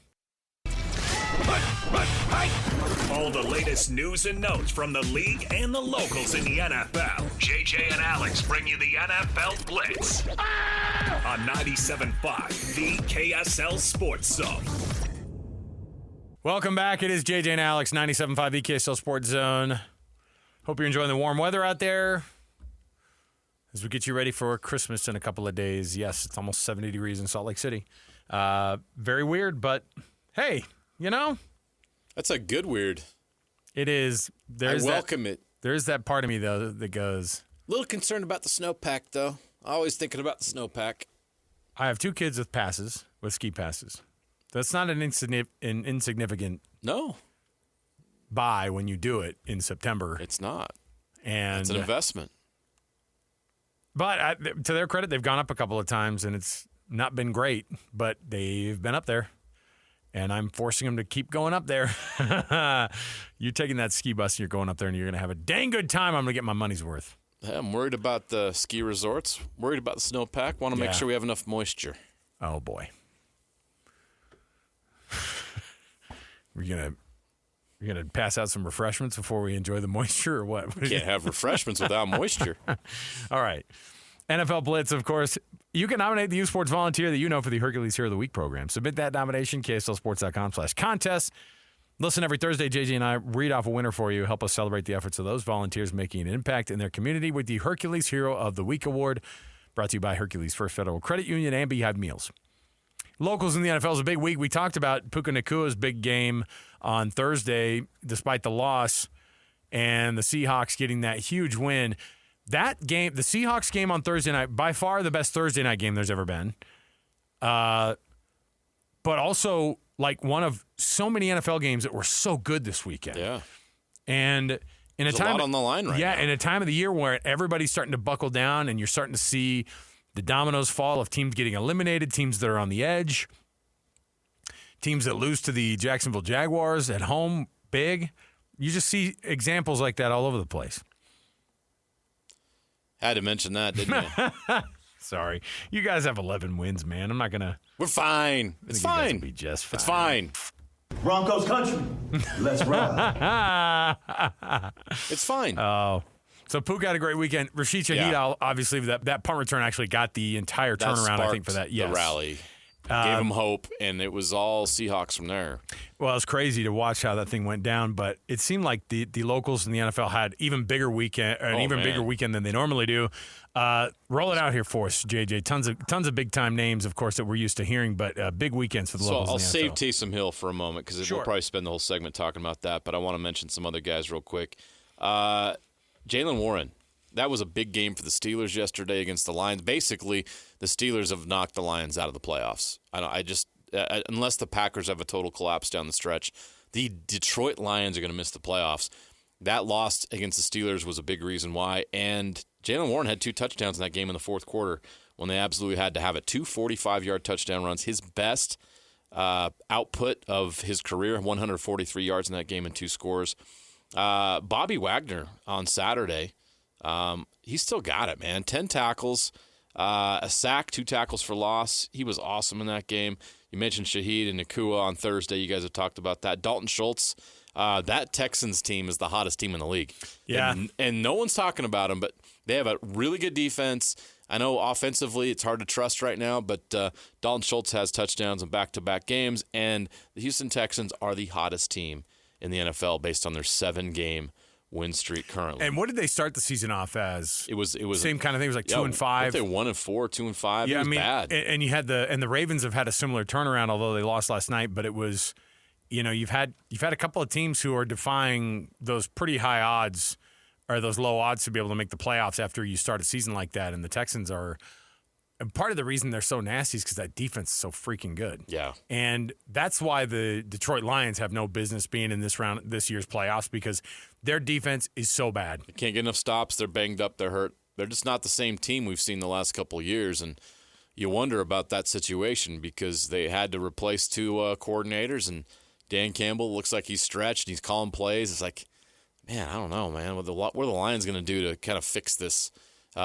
All the latest news and notes from the league and the locals in the NFL. JJ and Alex bring you the NFL Blitz on 97.5, the KSL Sports Zone. Welcome back. It is JJ and Alex, 97.5, the KSL Sports Zone. Hope you're enjoying the warm weather out there as we get you ready for Christmas in a couple of days. Yes, it's almost 70 degrees in Salt Lake City. Very weird, but hey, you know, that's a good weird. It is. I welcome it. There's that part of me, though, that goes... A little concerned about the snowpack, though. Always thinking about the snowpack. I have 2 kids with ski passes. That's not an insignificant buy when you do it in September. It's not. And it's an investment. But to their credit, they've gone up a couple of times, and it's not been great, but they've been up there. And I'm forcing them to keep going up there. You're taking that ski bus and you're going up there and you're going to have a dang good time. I'm going to get my money's worth. Yeah, I'm worried about the ski resorts, worried about the snowpack, want to make sure we have enough moisture. Oh, boy. You're gonna pass out some refreshments before we enjoy the moisture or what? We can't have refreshments without moisture. All right. NFL Blitz, of course. You can nominate the U Sports volunteer that you know for the Hercules Hero of the Week program. Submit that nomination, KSLSports.com/contest. Listen every Thursday, JJ and I read off a winner for you. Help us celebrate the efforts of those volunteers making an impact in their community with the Hercules Hero of the Week award, brought to you by Hercules First Federal Credit Union and Beehive Meals. Locals in the NFL is a big week. We talked about Puka Nakua's big game on Thursday, despite the loss, and the Seahawks getting that huge win. that game, the Seahawks game on Thursday night, by far the best Thursday night game there's ever been. But also like one of so many NFL games that were so good this weekend. Yeah. And in There's a lot on the line right now. Yeah, in a time of the year where everybody's starting to buckle down and you're starting to see the dominoes fall of teams getting eliminated, teams that are on the edge, teams that lose to the Jacksonville Jaguars at home big. You just see examples like that all over the place. Had to mention that, didn't you? Sorry. You guys have 11 wins, man. I'm not going to. We're fine. It's fine. Be just fine. It's fine. Broncos country. Let's ride. It's fine. Oh. So Pook had a great weekend. Rashid Shaheed, obviously, that punt return actually got the entire turnaround, I think, for that. Yes. The rally. Gave them hope, and it was all Seahawks from there. Well, it's crazy to watch how that thing went down, but it seemed like the locals in the NFL had even bigger weekend, bigger weekend than they normally do. Roll it out here for us, JJ. Tons of big time names, of course, that we're used to hearing, but big weekends for the locals. So I'll in the NFL. save Taysom Hill for a moment because we'll probably spend the whole segment talking about that. But I want to mention some other guys real quick. Jaylen Warren. That was a big game for the Steelers yesterday against the Lions. Basically, the Steelers have knocked the Lions out of the playoffs. Unless the Packers have a total collapse down the stretch, the Detroit Lions are going to miss the playoffs. That loss against the Steelers was a big reason why. And Jaylen Warren had 2 touchdowns in that game in the fourth quarter when they absolutely had to have it. 2 45-yard touchdown runs. His best output of his career, 143 yards in that game and 2 scores. Bobby Wagner on Saturday. He still got it, man. 10 tackles, a sack, 2 tackles for loss. He was awesome in that game. You mentioned Shaheed and Nakua on Thursday. You guys have talked about that. Dalton Schultz, that Texans team is the hottest team in the league. Yeah. And no one's talking about them, but they have a really good defense. I know offensively it's hard to trust right now, but Dalton Schultz has touchdowns in back-to-back games, and the Houston Texans are the hottest team in the NFL based on their 7-game win streak currently. And what did they start the season off as? It was same kind of thing. It was like 2-5. They 1-4, 2-5. Yeah, it was bad. And you had the Ravens have had a similar turnaround, although they lost last night. But it was, you've had a couple of teams who are defying those pretty high odds or those low odds to be able to make the playoffs after you start a season like that. And the Texans are. And part of the reason they're so nasty is because that defense is so freaking good. Yeah. And that's why the Detroit Lions have no business being in this year's playoffs, because their defense is so bad. They can't get enough stops. They're banged up. They're hurt. They're just not the same team we've seen the last couple of years. And you wonder about that situation because they had to replace 2 coordinators, and Dan Campbell looks like he's stretched. He's calling plays. It's like, man, I don't know, man. What are the Lions going to do to kind of fix this?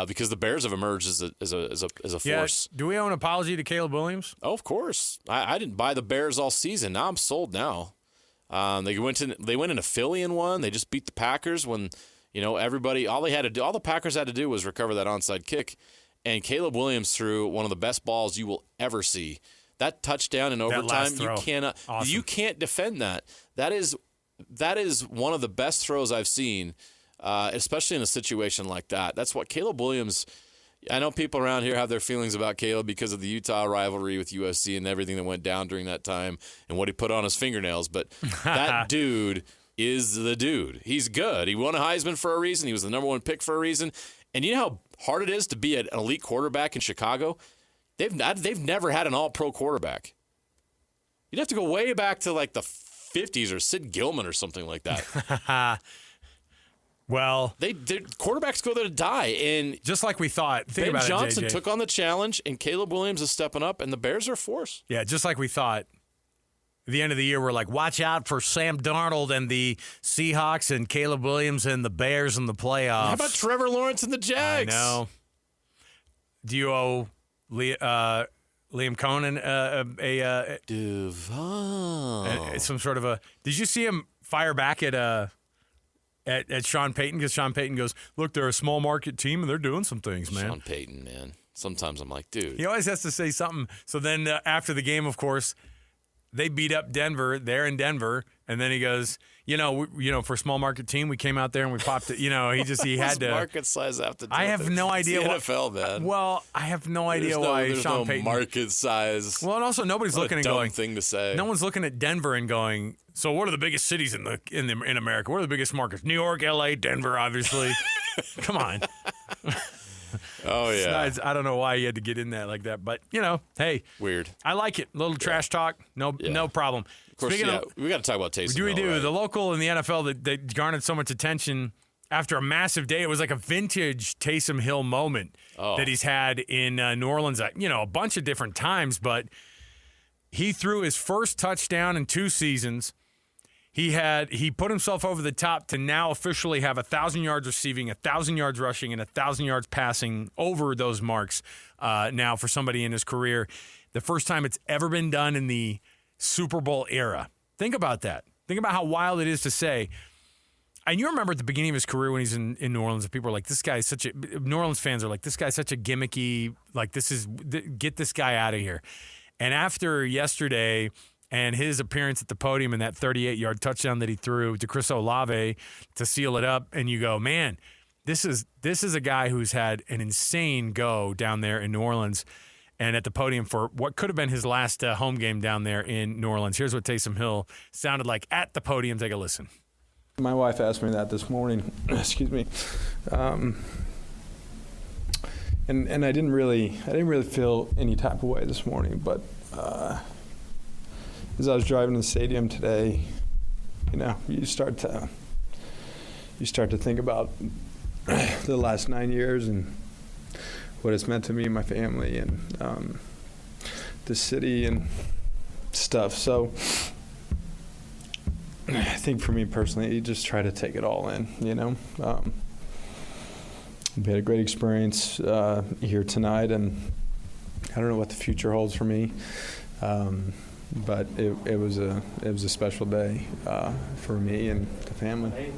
Because the Bears have emerged as a force. Do we owe an apology to Caleb Williams? Oh, of course. I didn't buy the Bears all season. Now I'm sold now. They went into Philly and won. They just beat the Packers when everybody. All the Packers had to do was recover that onside kick, and Caleb Williams threw one of the best balls you will ever see. That touchdown in overtime, you can't defend that. That is one of the best throws I've seen. Especially in a situation like that. That's what Caleb Williams, I know people around here have their feelings about Caleb because of the Utah rivalry with USC and everything that went down during that time and what he put on his fingernails, but that dude is the dude. He's good. He won a Heisman for a reason. He was the number 1 pick for a reason. And you know how hard it is to be an elite quarterback in Chicago? They've never had an all-pro quarterback. You'd have to go way back to like the 50s or Sid Gilman or something like that. Well, the quarterbacks go there to die, and just like we thought. Ben Johnson took on the challenge, and Caleb Williams is stepping up, and the Bears are a force. Yeah, just like we thought. At the end of the year, we're like, watch out for Sam Darnold and the Seahawks and Caleb Williams and the Bears in the playoffs. How about Trevor Lawrence and the Jags? I know. Do you owe Liam Cohen some sort of a? Did you see him fire back at Sean Payton, because Sean Payton goes, look, they're a small market team and they're doing some things, man. Sean Payton, man. Sometimes I'm like, dude. He always has to say something. So then after the game, of course, they beat up Denver. They're in Denver. And then he goes, for a small market team, we came out there and we popped it. He had to. Market size have to do I have no idea what. NFL, man. Well, I have no idea why Sean Payton. Market size. Well, and also nobody's looking and going. Thing to say. No one's looking at Denver and going, so what are the biggest cities in America? What are the biggest markets? New York, LA, Denver, obviously. Come on. Oh, yeah. I don't know why he had to get in that like that, but hey, Weird. I like it. A little trash talk, no problem. Of course, Speaking we got to talk about Taysom Hill. We do. Right? The local in the NFL that garnered so much attention after a massive day. It was like a vintage Taysom Hill moment that he's had in New Orleans, a bunch of different times, but he threw his first touchdown in 2 seasons. He put himself over the top to now officially have 1,000 yards receiving, 1,000 yards rushing, and 1,000 yards passing over those marks now for somebody in his career. The first time it's ever been done in the Super Bowl era. Think about that. Think about how wild it is to say. And you remember at the beginning of his career when he's in New Orleans, and people are like, this guy is such a – New Orleans fans are like, this guy's such a gimmicky – like, get this guy out of here. And after yesterday – and his appearance at the podium in that 38-yard touchdown that he threw to Chris Olave to seal it up, and you go, man, this is a guy who's had an insane go down there in New Orleans and at the podium for what could have been his last home game down there in New Orleans. Here's what Taysom Hill sounded like at the podium. Take a listen. My wife asked me that this morning. Excuse me. And I didn't really feel any type of way this morning, but as I was driving to the stadium today, you start to think about the last 9 years and what it's meant to me and my family and the city and stuff. So I think for me personally, you just try to take it all in, We had a great experience here tonight, and I don't know what the future holds for me. But it was a special day for me and the family.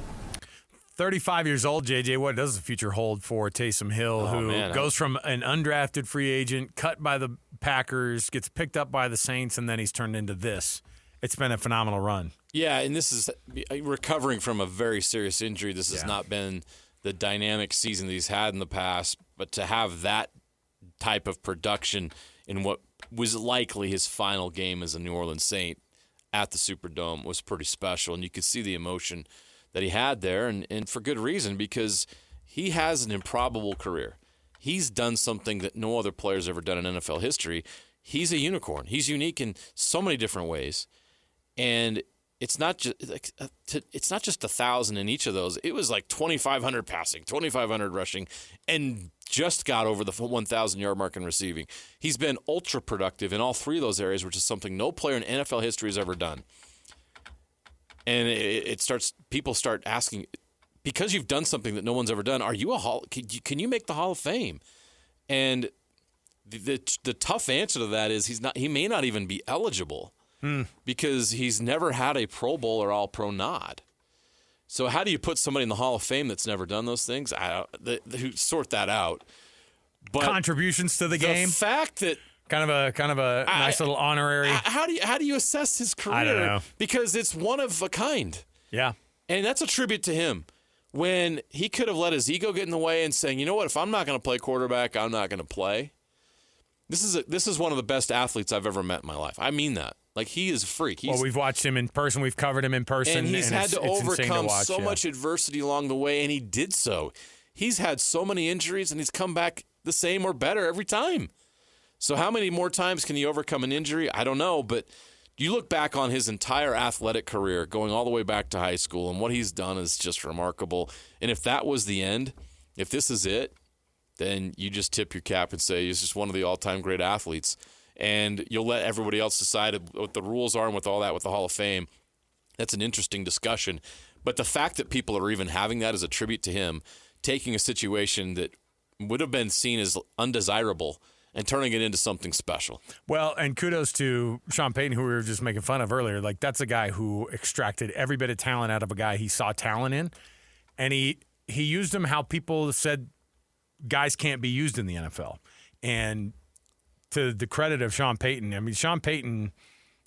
35 years old, JJ. What does the future hold for Taysom Hill, who goes from an undrafted free agent, cut by the Packers, gets picked up by the Saints, and then he's turned into this? It's been a phenomenal run. Yeah, and this is recovering from a very serious injury. This has not been the dynamic season that he's had in the past, but to have that type of production in what was likely his final game as a New Orleans Saint at the Superdome was pretty special. And you could see the emotion that he had there, and for good reason, because he has an improbable career. He's done something that no other player's ever done in NFL history. He's a unicorn. He's unique in so many different ways. And it's not just 1,000 in each of those. It was like 2,500 passing, 2,500 rushing, and just got over the 1,000-yard mark in receiving. He's been ultra productive in all 3 of those areas, which is something no player in NFL history has ever done. And people start asking, because you've done something that no one's ever done, can you make the Hall of Fame? And the tough answer to that is he may not even be eligible. Because he's never had a Pro Bowl or All-Pro nod. So how do you put somebody in the Hall of Fame that's never done those things? Who sort that out? But contributions to the game. The fact that kind of a nice little honorary. How do you assess his career? I don't know. Because it's one of a kind. Yeah, and that's a tribute to him. When he could have let his ego get in the way and saying, you know what, if I'm not going to play quarterback, I'm not going to play. This is one of the best athletes I've ever met in my life. I mean that. Like, he is a freak. We've watched him in person. We've covered him in person. And he's had to overcome watch, much adversity along the way, and he did so. He's had so many injuries, and he's come back the same or better every time. So how many more times can he overcome an injury? I don't know, but you look back on his entire athletic career, going all the way back to high school, and what he's done is just remarkable. And if that was the end, if this is it, then you just tip your cap and say he's just one of the all-time great athletes. And you'll let everybody else decide what the rules are and with all that with the Hall of Fame. That's an interesting discussion. But the fact that people are even having that as a tribute to him, taking a situation that would have been seen as undesirable and turning it into something special. Well, and kudos to Sean Payton, who we were just making fun of earlier. Like, that's a guy who extracted every bit of talent out of a guy he saw talent in. And he used him how people said guys can't be used in the NFL. And to the credit of Sean Payton, I mean, Sean Payton,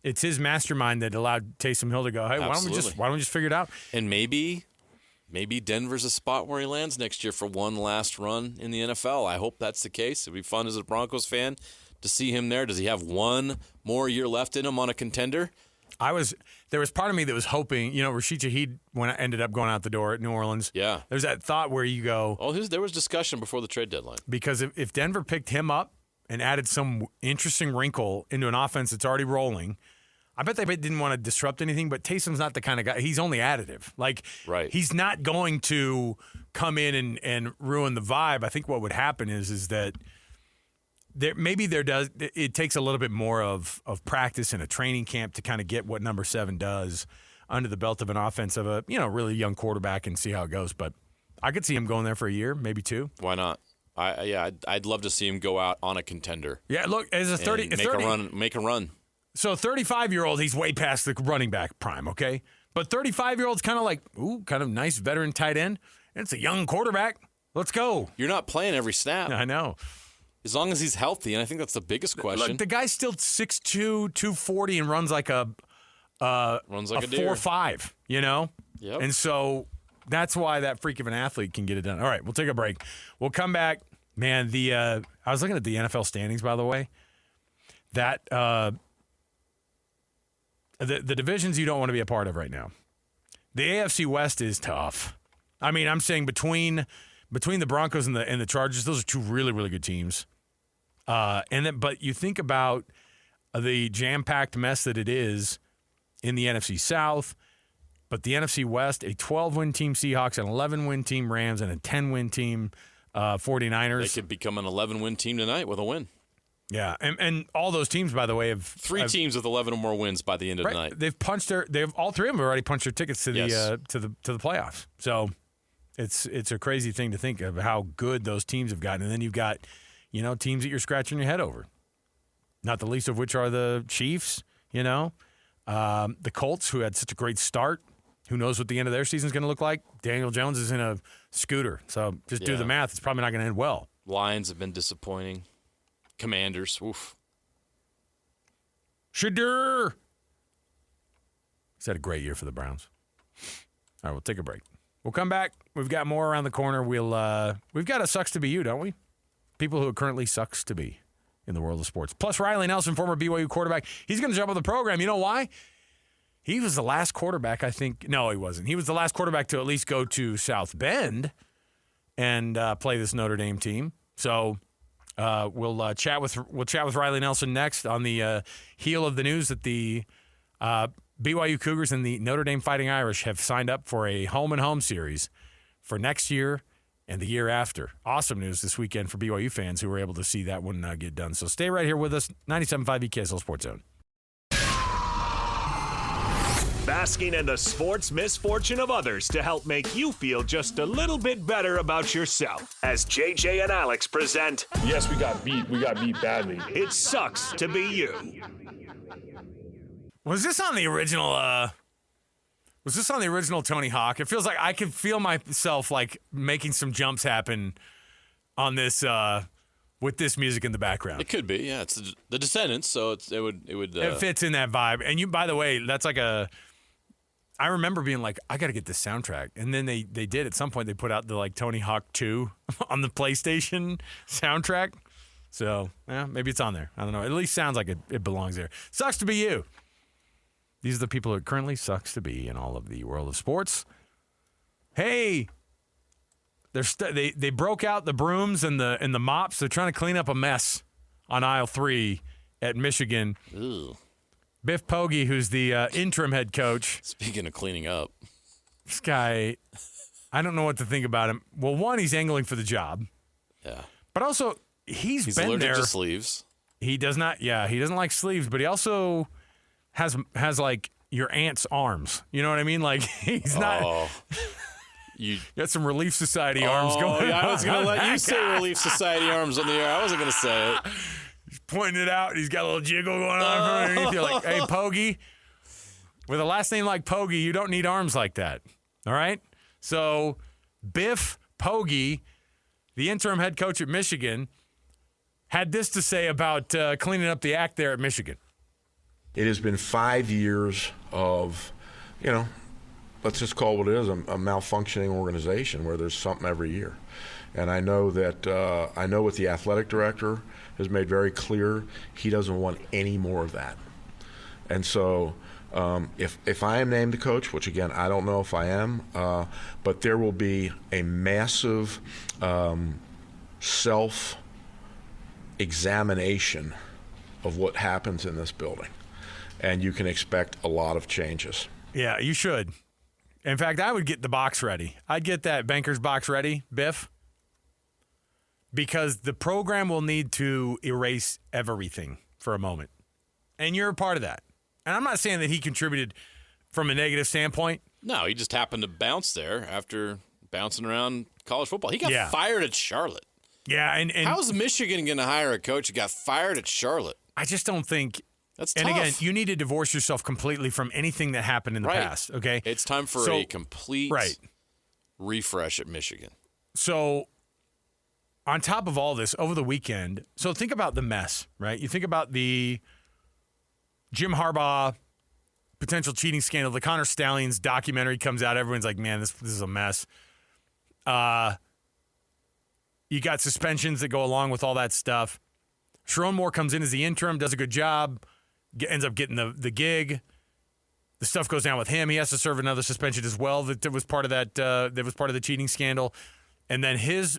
it's his mastermind that allowed Taysom Hill to go, hey, why don't we just figure it out? And maybe Denver's a spot where he lands next year for one last run in the NFL. I hope that's the case. It'd be fun as a Broncos fan to see him there. Does he have one more year left in him on a contender? There was part of me that was hoping, Rashid Shaheed when I ended up going out the door at New Orleans. Yeah. There's that thought where you go. Oh, there was discussion before the trade deadline. Because if Denver picked him up and added some interesting wrinkle into an offense that's already rolling, I bet they didn't want to disrupt anything, but Taysom's not the kind of guy. He's only additive. Right. He's not going to come in and ruin the vibe. I think what would happen is that it takes a little bit more of practice in a training camp to kind of get what number 7 does under the belt of an offense of a really young quarterback and see how it goes. But I could see him going there for a year, maybe 2. Why not? I'd love to see him go out on a contender. Yeah, look, as a make a run. So 35-year-old, he's way past the running back prime, okay? But 35-year-old's kind of nice veteran tight end. It's a young quarterback. Let's go. You're not playing every snap. I know. As long as he's healthy, and I think that's the biggest question. Look, the guy's still 6'2", 240, and runs like a deer. 4.5, Yep. And so that's why that freak of an athlete can get it done. All right, we'll take a break. We'll come back. Man, I was looking at the NFL standings, by the way. That the divisions you don't want to be a part of right now. The AFC West is tough. I mean, I'm saying between the Broncos and the Chargers, those are 2 really, really good teams. But you think about the jam-packed mess that it is in the NFC South, but the NFC West, a 12-win team Seahawks, an 11-win team Rams, and a 10-win team 49ers. They could become an 11-win team tonight with a win. Yeah, and all those teams, by the way, have 3 teams with 11 or more wins by the end of the night. They've all 3 of them have already punched their tickets to the to the playoffs. So it's a crazy thing to think of how good those teams have gotten, and then you've got teams that you're scratching your head over. Not the least of which are the Chiefs. The Colts, who had such a great start. Who knows what the end of their season is going to look like? Daniel Jones is in a scooter, so just do the math. It's probably not going to end well. Lions have been disappointing. Commanders, oof. Shadur. He's had a great year for the Browns. All right, we'll take a break. We'll come back. We've got more around the corner. We've got a sucks to be you, don't we? People who it currently sucks to be in the world of sports. Plus Riley Nelson, former BYU quarterback. He's going to jump on the program. You know why? He was the last quarterback, I think. No, he wasn't. He was the last quarterback to at least go to South Bend and play this Notre Dame team. So we'll chat with Riley Nelson next on the heel of the news that the BYU Cougars and the Notre Dame Fighting Irish have signed up for a home-and-home series for next year and the year after. Awesome news this weekend for BYU fans who were able to see that one get done. So stay right here with us, 97.5 EKSL Sports Zone. Basking in the sports misfortune of others to help make you feel just a little bit better about yourself. As JJ and Alex present, yes, we got beat. We got beat badly. It sucks to be you. Was this on the original? Was this on the original Tony Hawk? It feels like I could feel myself like making some jumps happen on this with this music in the background. It could be, yeah. It's the Descendants, so it would. It fits in that vibe. And by the way, that's like I remember being like, I got to get this soundtrack, and then they did at some point. They put out the Tony Hawk 2 on the PlayStation soundtrack. So yeah, maybe it's on there. I don't know. It at least sounds like it belongs there. Sucks to be you. These are the people it currently sucks to be in all of the world of sports. Hey, they broke out the brooms and the mops. They're trying to clean up a mess on aisle 3 at Michigan. Ew. Biff Poggi, who's the interim head coach. Speaking of cleaning up. This guy, I don't know what to think about him. Well, one, he's angling for the job. Yeah. But also, he's been allergic there. to sleeves. He does not. Yeah, he doesn't like sleeves, but he also has like your aunt's arms. You know what I mean? Like he's not. Oh. You got some Relief Society arms going. Yeah, I was going to let you say Relief Society arms on the air. I wasn't going to say it. He's pointing it out. He's got a little jiggle going on from underneath. You're like, hey, Poggi, with a last name like Poggi, you don't need arms like that. All right? So Biff Poggi, the interim head coach at Michigan, had this to say about cleaning up the act there at Michigan. It has been 5 years of, let's just call it what it is, a malfunctioning organization where there's something every year. And I know that what the athletic director has made very clear, he doesn't want any more of that. And so If I am named the coach, which again I don't know if I am, but there will be a massive self-examination of what happens in this building, and you can expect a lot of changes. Yeah, you should. In fact, I would get the box ready. I'd get that banker's box ready, Biff, because the program will need to erase everything for a moment. And you're a part of that. And I'm not saying that he contributed from a negative standpoint. No, he just happened to bounce there after bouncing around college football. He got fired at Charlotte. Yeah, and how is Michigan going to hire a coach who got fired at Charlotte? I just don't think that's tough. tough. And again, you need to divorce yourself completely from anything that happened in the past, okay? It's time for a complete refresh at Michigan. So on top of all this, over the weekend, so think about the mess, right? You think about the Jim Harbaugh potential cheating scandal, the Connor Stallions documentary comes out. Everyone's like, man, this is a mess. You got suspensions that go along with all that stuff. Sharon Moore comes in as the interim, does a good job, ends up getting the gig. The stuff goes down with him. He has to serve another suspension as well. That was part of that. That was part of the cheating scandal, and then his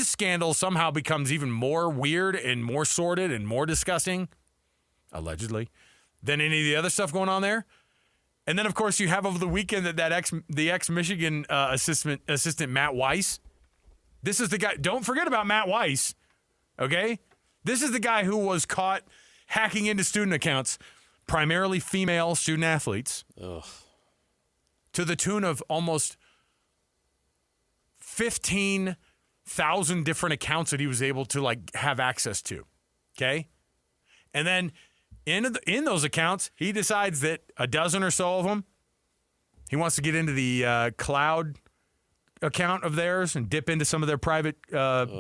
scandal somehow becomes even more weird and more sordid and more disgusting, allegedly, than any of the other stuff going on there. And then, of course, you have over the weekend the ex-Michigan assistant Matt Weiss. This is the guy. Don't forget about Matt Weiss, okay? This is the guy who was caught hacking into student accounts, primarily female student athletes, to the tune of almost 15,000 different accounts that he was able to have access to, okay? And then in those accounts, he decides that a dozen or so of them, he wants to get into the cloud account of theirs and dip into some of their private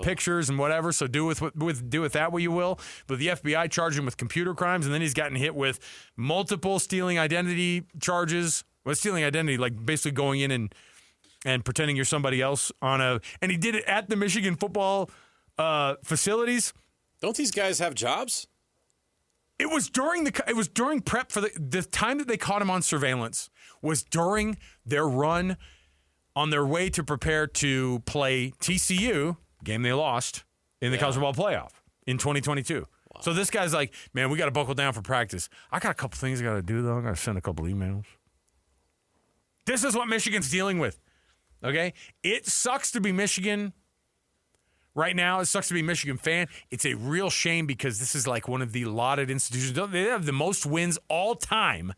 pictures and whatever. So do with that what you will. But the FBI charged him with computer crimes, and then he's gotten hit with multiple stealing identity charges. Well, stealing identity, like basically going in and pretending you're somebody else and he did it at the Michigan football facilities. Don't these guys have jobs? It was during prep for the time that they caught him on surveillance was during their run on their way to prepare to play TCU, game they lost, in the college football playoff in 2022. Wow. So this guy's like, man, we got to buckle down for practice. I got a couple things I got to do, though. I got to send a couple emails. This is what Michigan's dealing with, okay? It sucks to be Michigan right now. It sucks to be a Michigan fan. It's a real shame because this is like one of the lauded institutions. They have the most wins all time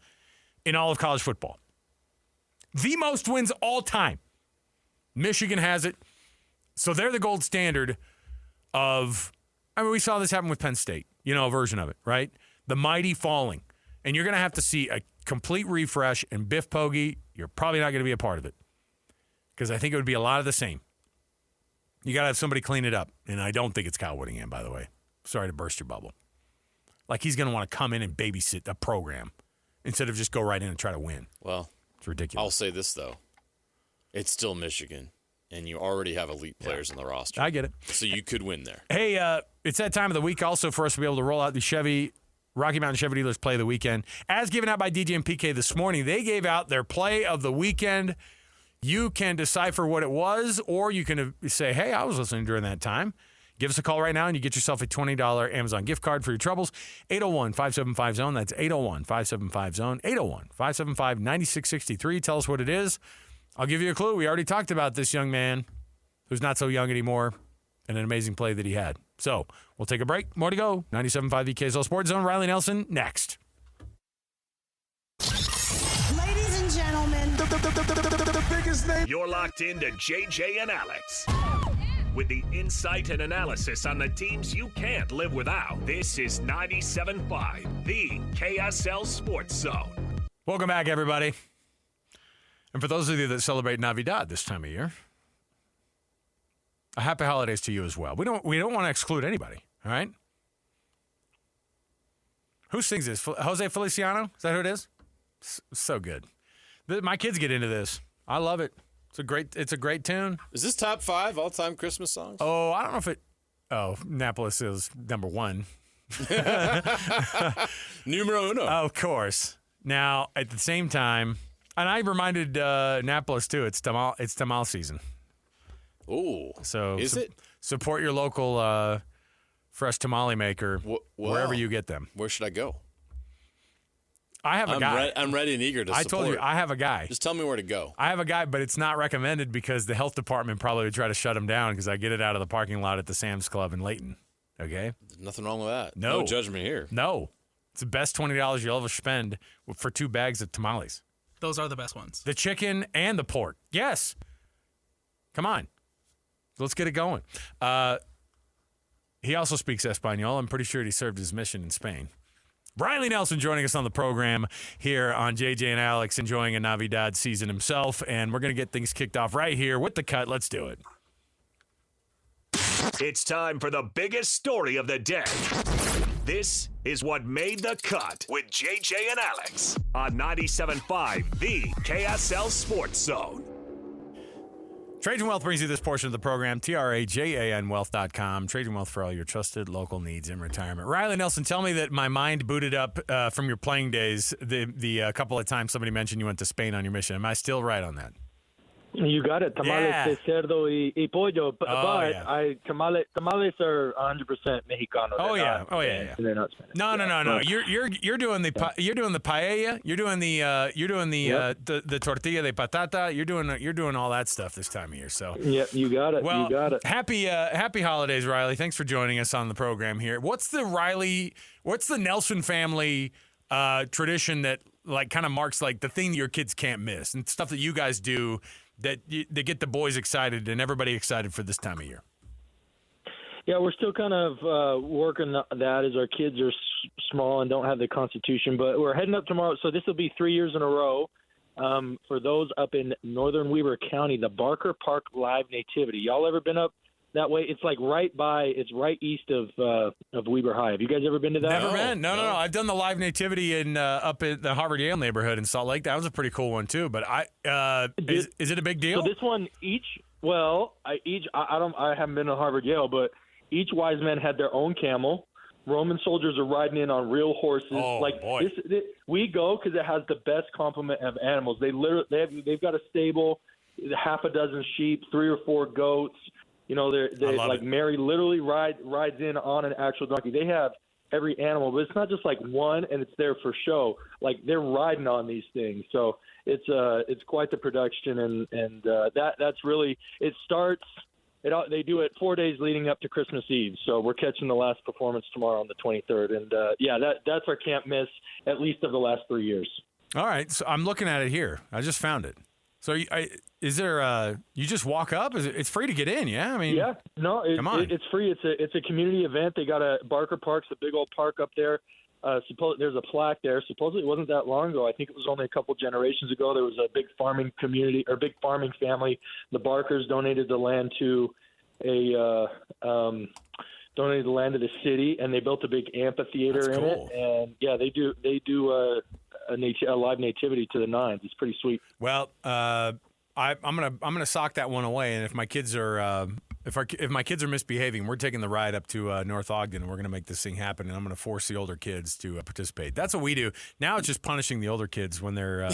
in all of college football. The most wins all time. Michigan has it. So they're the gold standard of, we saw this happen with Penn State, a version of it, right? The mighty falling. And you're going to have to see a complete refresh, and Biff Poggi, you're probably not going to be a part of it because I think it would be a lot of the same. You got to have somebody clean it up, and I don't think it's Kyle Whittingham, by the way. Sorry to burst your bubble. Like he's going to want to come in and babysit a program instead of just go right in and try to win. Well, it's ridiculous. I'll say this, though. It's still Michigan, and you already have elite players in the roster. I get it. So you could win there. Hey, it's that time of the week also for us to be able to roll out the Rocky Mountain Chevy Dealers Play of the Weekend. As given out by DJ and PK this morning, they gave out their Play of the Weekend. You can decipher what it was, or you can say, hey, I was listening during that time. Give us a call right now, and you get yourself a $20 Amazon gift card for your troubles. 801-575-ZONE. That's 801-575-ZONE. 801-575-9663. Tell us what it is. I'll give you a clue. We already talked about this young man who's not so young anymore and an amazing play that he had. So we'll take a break. More to go. 97.5 VKSL Sports Zone. Riley Nelson next. Ladies and gentlemen, the biggest name. You're locked into JJ and Alex. With the insight and analysis on the teams you can't live without. This is 97.5, the KSL Sports Zone. Welcome back, everybody. And for those of you that celebrate Navidad this time of year, a happy holidays to you as well. We don't want to exclude anybody, all right? Who sings this? Jose Feliciano? Is that who it is? So good. My kids get into this. I love it. It's a great tune. Is this top 5 all-time Christmas songs? Oh, I don't know if it. Oh, Annapolis is number 1. Numero uno. Of course. Now, at the same time, and I reminded Annapolis too. It's tamal season. Ooh, so is it? Support your local fresh tamale maker wherever you get them. Where should I go? I have a guy. I'm ready and eager to support. I told you, I have a guy. Just tell me where to go. I have a guy, but it's not recommended because the health department probably would try to shut him down because I get it out of the parking lot at the Sam's Club in Layton. Okay? There's nothing wrong with that. No judgment here. No. It's the best $20 you'll ever spend for 2 bags of tamales. Those are the best ones. The chicken and the pork. Yes. Come on. Let's get it going. He also speaks Espanol. I'm pretty sure he served his mission in Spain. Riley Nelson joining us on the program here on JJ and Alex, enjoying a Navidad season himself, and we're going to get things kicked off right here with the cut. Let's do it. It's time for the biggest story of the day. This is what made the cut with JJ and Alex on 97.5, the KSL Sports Zone. Trajan Wealth brings you this portion of the program, TRAJANwealth.com. Trajan Wealth for all your trusted local needs in retirement. Riley Nelson, tell me that my mind booted up from your playing days the couple of times somebody mentioned you went to Spain on your mission. Am I still right on that? You got it. Tamales de cerdo y pollo. But tamales are 100% Mexicano. They're not Spanish. No. You're doing the paella. You're doing the tortilla de patata. You're doing all that stuff this time of year. So yep, you got it. Well, you got it. Happy holidays, Riley. Thanks for joining us on the program here. What's the Nelson family tradition that like kind of marks like the thing your kids can't miss and stuff that you guys do that they get the boys excited and everybody excited for this time of year? Yeah, we're still kind of working that as our kids are small and don't have the constitution. But we're heading up tomorrow. So this will be 3 years in a row for those up in northern Weber County, the Barker Park Live Nativity. Y'all ever been up that way? It's like it's right east of Weber High. Have you guys ever been to that? Never been. No. I've done the Live Nativity in up at the Harvard Yale neighborhood in Salt Lake. That was a pretty cool one too. But is it a big deal? So this one I haven't been to Harvard Yale, but each wise man had their own camel. Roman soldiers are riding in on real horses. Oh, boy. We go because it has the best complement of animals. They've got a stable, half a dozen sheep, 3 or 4 goats. You know, they like it. Mary literally rides in on an actual donkey. They have every animal, but it's not just like one and it's there for show. Like they're riding on these things. So it's quite the production, and that's really it starts. They do it 4 days leading up to Christmas Eve. So we're catching the last performance tomorrow on the 23rd, and that's our can't miss at least of the last 3 years. All right, so I'm looking at it here. I just found it. So is there you just walk up? It's free to get in, yeah? I mean, yeah, no, come on. It's free. It's a community event. They got a Barker Park's a big old park up there. There's a plaque there. Supposedly it wasn't that long ago. I think it was only a couple generations ago. There was a big farming community or big farming family. The Barkers donated the land to the city, and they built a big amphitheater in it. And yeah, they do a live nativity to the nines. It's pretty sweet. Well, I'm gonna sock that one away, and if my kids are if my kids are misbehaving, we're taking the ride up to North Ogden, and we're gonna make this thing happen. And I'm gonna force the older kids to participate. That's what we do. Now it's just punishing the older kids when they're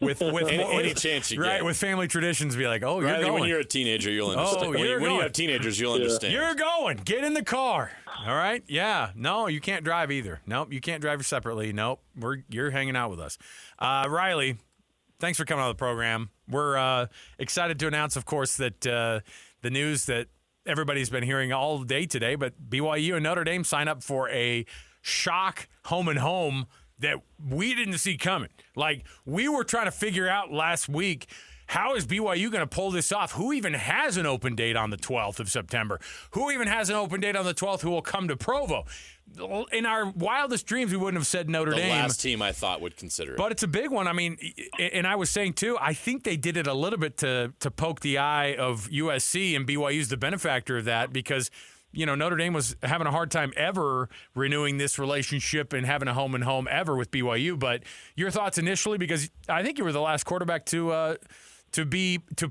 with any chance you get. With family traditions. Be like, oh, you're going. When you're a teenager, you'll understand. When you have teenagers, you'll understand. You're going. Get in the car. All right. Yeah. No, you can't drive either. Nope. You can't drive separately. Nope. You're hanging out with us. Riley, thanks for coming on the program. We're excited to announce, of course, that the news that everybody's been hearing all day today, but BYU and Notre Dame sign up for a shock home and home that we didn't see coming. Like, we were trying to figure out last week, how is BYU going to pull this off? Who even has an open date on the 12th of September? Who even has an open date on the 12th who will come to Provo? In our wildest dreams, we wouldn't have said Notre Dame. The last team I thought would consider it. But it's a big one. I mean, and I was saying, too, I think they did it a little bit to poke the eye of USC, and BYU's the benefactor of that because, you know, Notre Dame was having a hard time ever renewing this relationship and having a home and home ever with BYU. But your thoughts initially, because I think you were the last quarterback to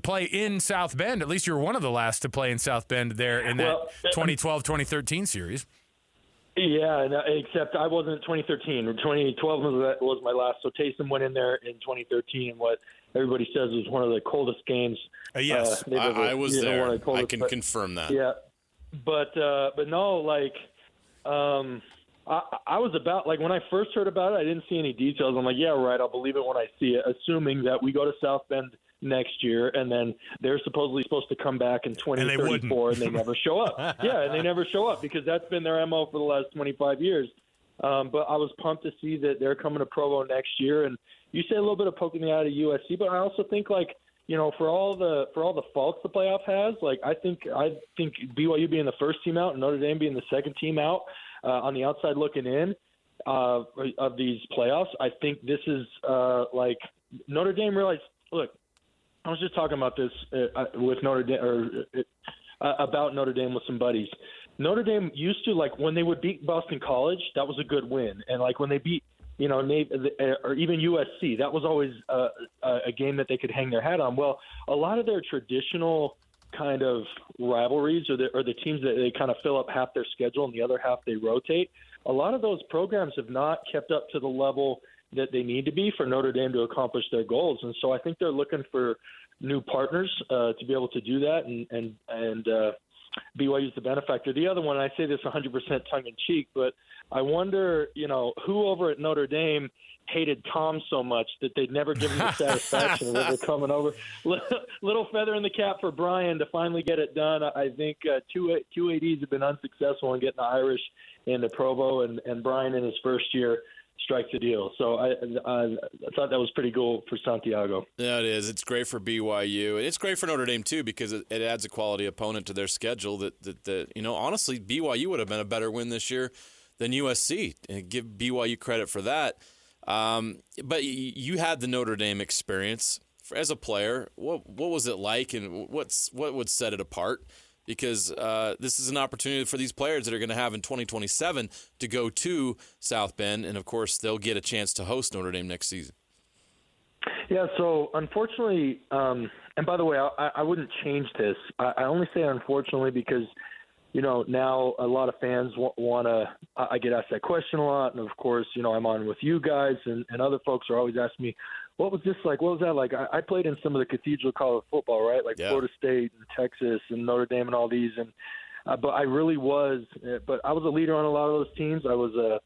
play in South Bend. At least you were one of the last to play in South Bend there in that 2012-2013 series. Yeah, except I wasn't 2013. 2012 was my last. So Taysom went in there in 2013 in what everybody says was one of the coldest games. Yes, I was there. I can confirm that. Yeah, but no, like I was about, like, when I first heard about it, I didn't see any details. I'm like, yeah, right, I'll believe it when I see it, assuming that we go to South Bend next year, and then they're supposedly supposed to come back in 2034, and they never show up. Yeah, and they never show up because that's been their MO for the last 25 years. But I was pumped to see that they're coming to Provo next year. And you say a little bit of poking the eye to USC, but I also think, like, you know, for all the faults the playoff has, like, I think BYU being the first team out and Notre Dame being the second team out on the outside looking in of these playoffs, I think this is like Notre Dame realized. Look, I was just talking about this with Notre Dame about Notre Dame with some buddies. Notre Dame used to, like, when they would beat Boston College, that was a good win, and like when they beat, you know, or even USC, that was always a game that they could hang their hat on. Well, a lot of their traditional kind of rivalries, or the teams that they kind of fill up half their schedule and the other half they rotate, a lot of those programs have not kept up to the level that they need to be for Notre Dame to accomplish their goals. And so I think they're looking for new partners to be able to do that, and BYU's the benefactor. The other one, I say this 100% tongue-in-cheek, but I wonder, you know, who over at Notre Dame hated Tom so much that they'd never give him the satisfaction of ever coming over. Little feather in the cap for Brian to finally get it done. I think two ADs have been unsuccessful in getting the Irish into Provo, and Brian in his first year strikes a deal. So I thought that was pretty cool for Santiago. Yeah, it is. It's great for BYU. And it's great for Notre Dame, too, because it adds a quality opponent to their schedule that you know, honestly, BYU would have been a better win this year than USC. And give BYU credit for that. But you had the Notre Dame experience as a player. What was it like, and what would set it apart? Because this is an opportunity for these players that are going to have in 2027 to go to South Bend, and of course they'll get a chance to host Notre Dame next season. Yeah, so unfortunately, and by the way, I wouldn't change this. I only say unfortunately because, you know, now a lot of fans want to – I get asked that question a lot, and of course, you know, I'm on with you guys, and other folks are always asking me, what was this like? What was that like? I played in some of the Cathedral College football, right? Like Florida State and Texas and Notre Dame and all these, and but I really was. But I was a leader on a lot of those teams. I was a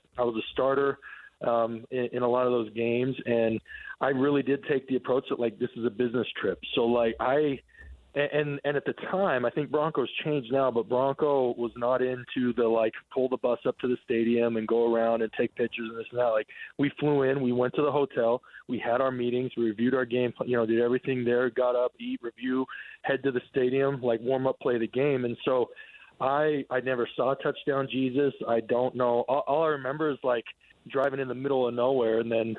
starter in a lot of those games, and I really did take the approach that, like, this is a business trip. So like And at the time, I think Bronco's changed now, but Bronco was not into the, like, pull the bus up to the stadium and go around and take pictures and this and that. Like, we flew in, we went to the hotel, we had our meetings, we reviewed our game, you know, did everything there, got up, eat, review, head to the stadium, like, warm up, play the game. And so I never saw Touchdown Jesus. I don't know. All I remember is, like, driving in the middle of nowhere, and then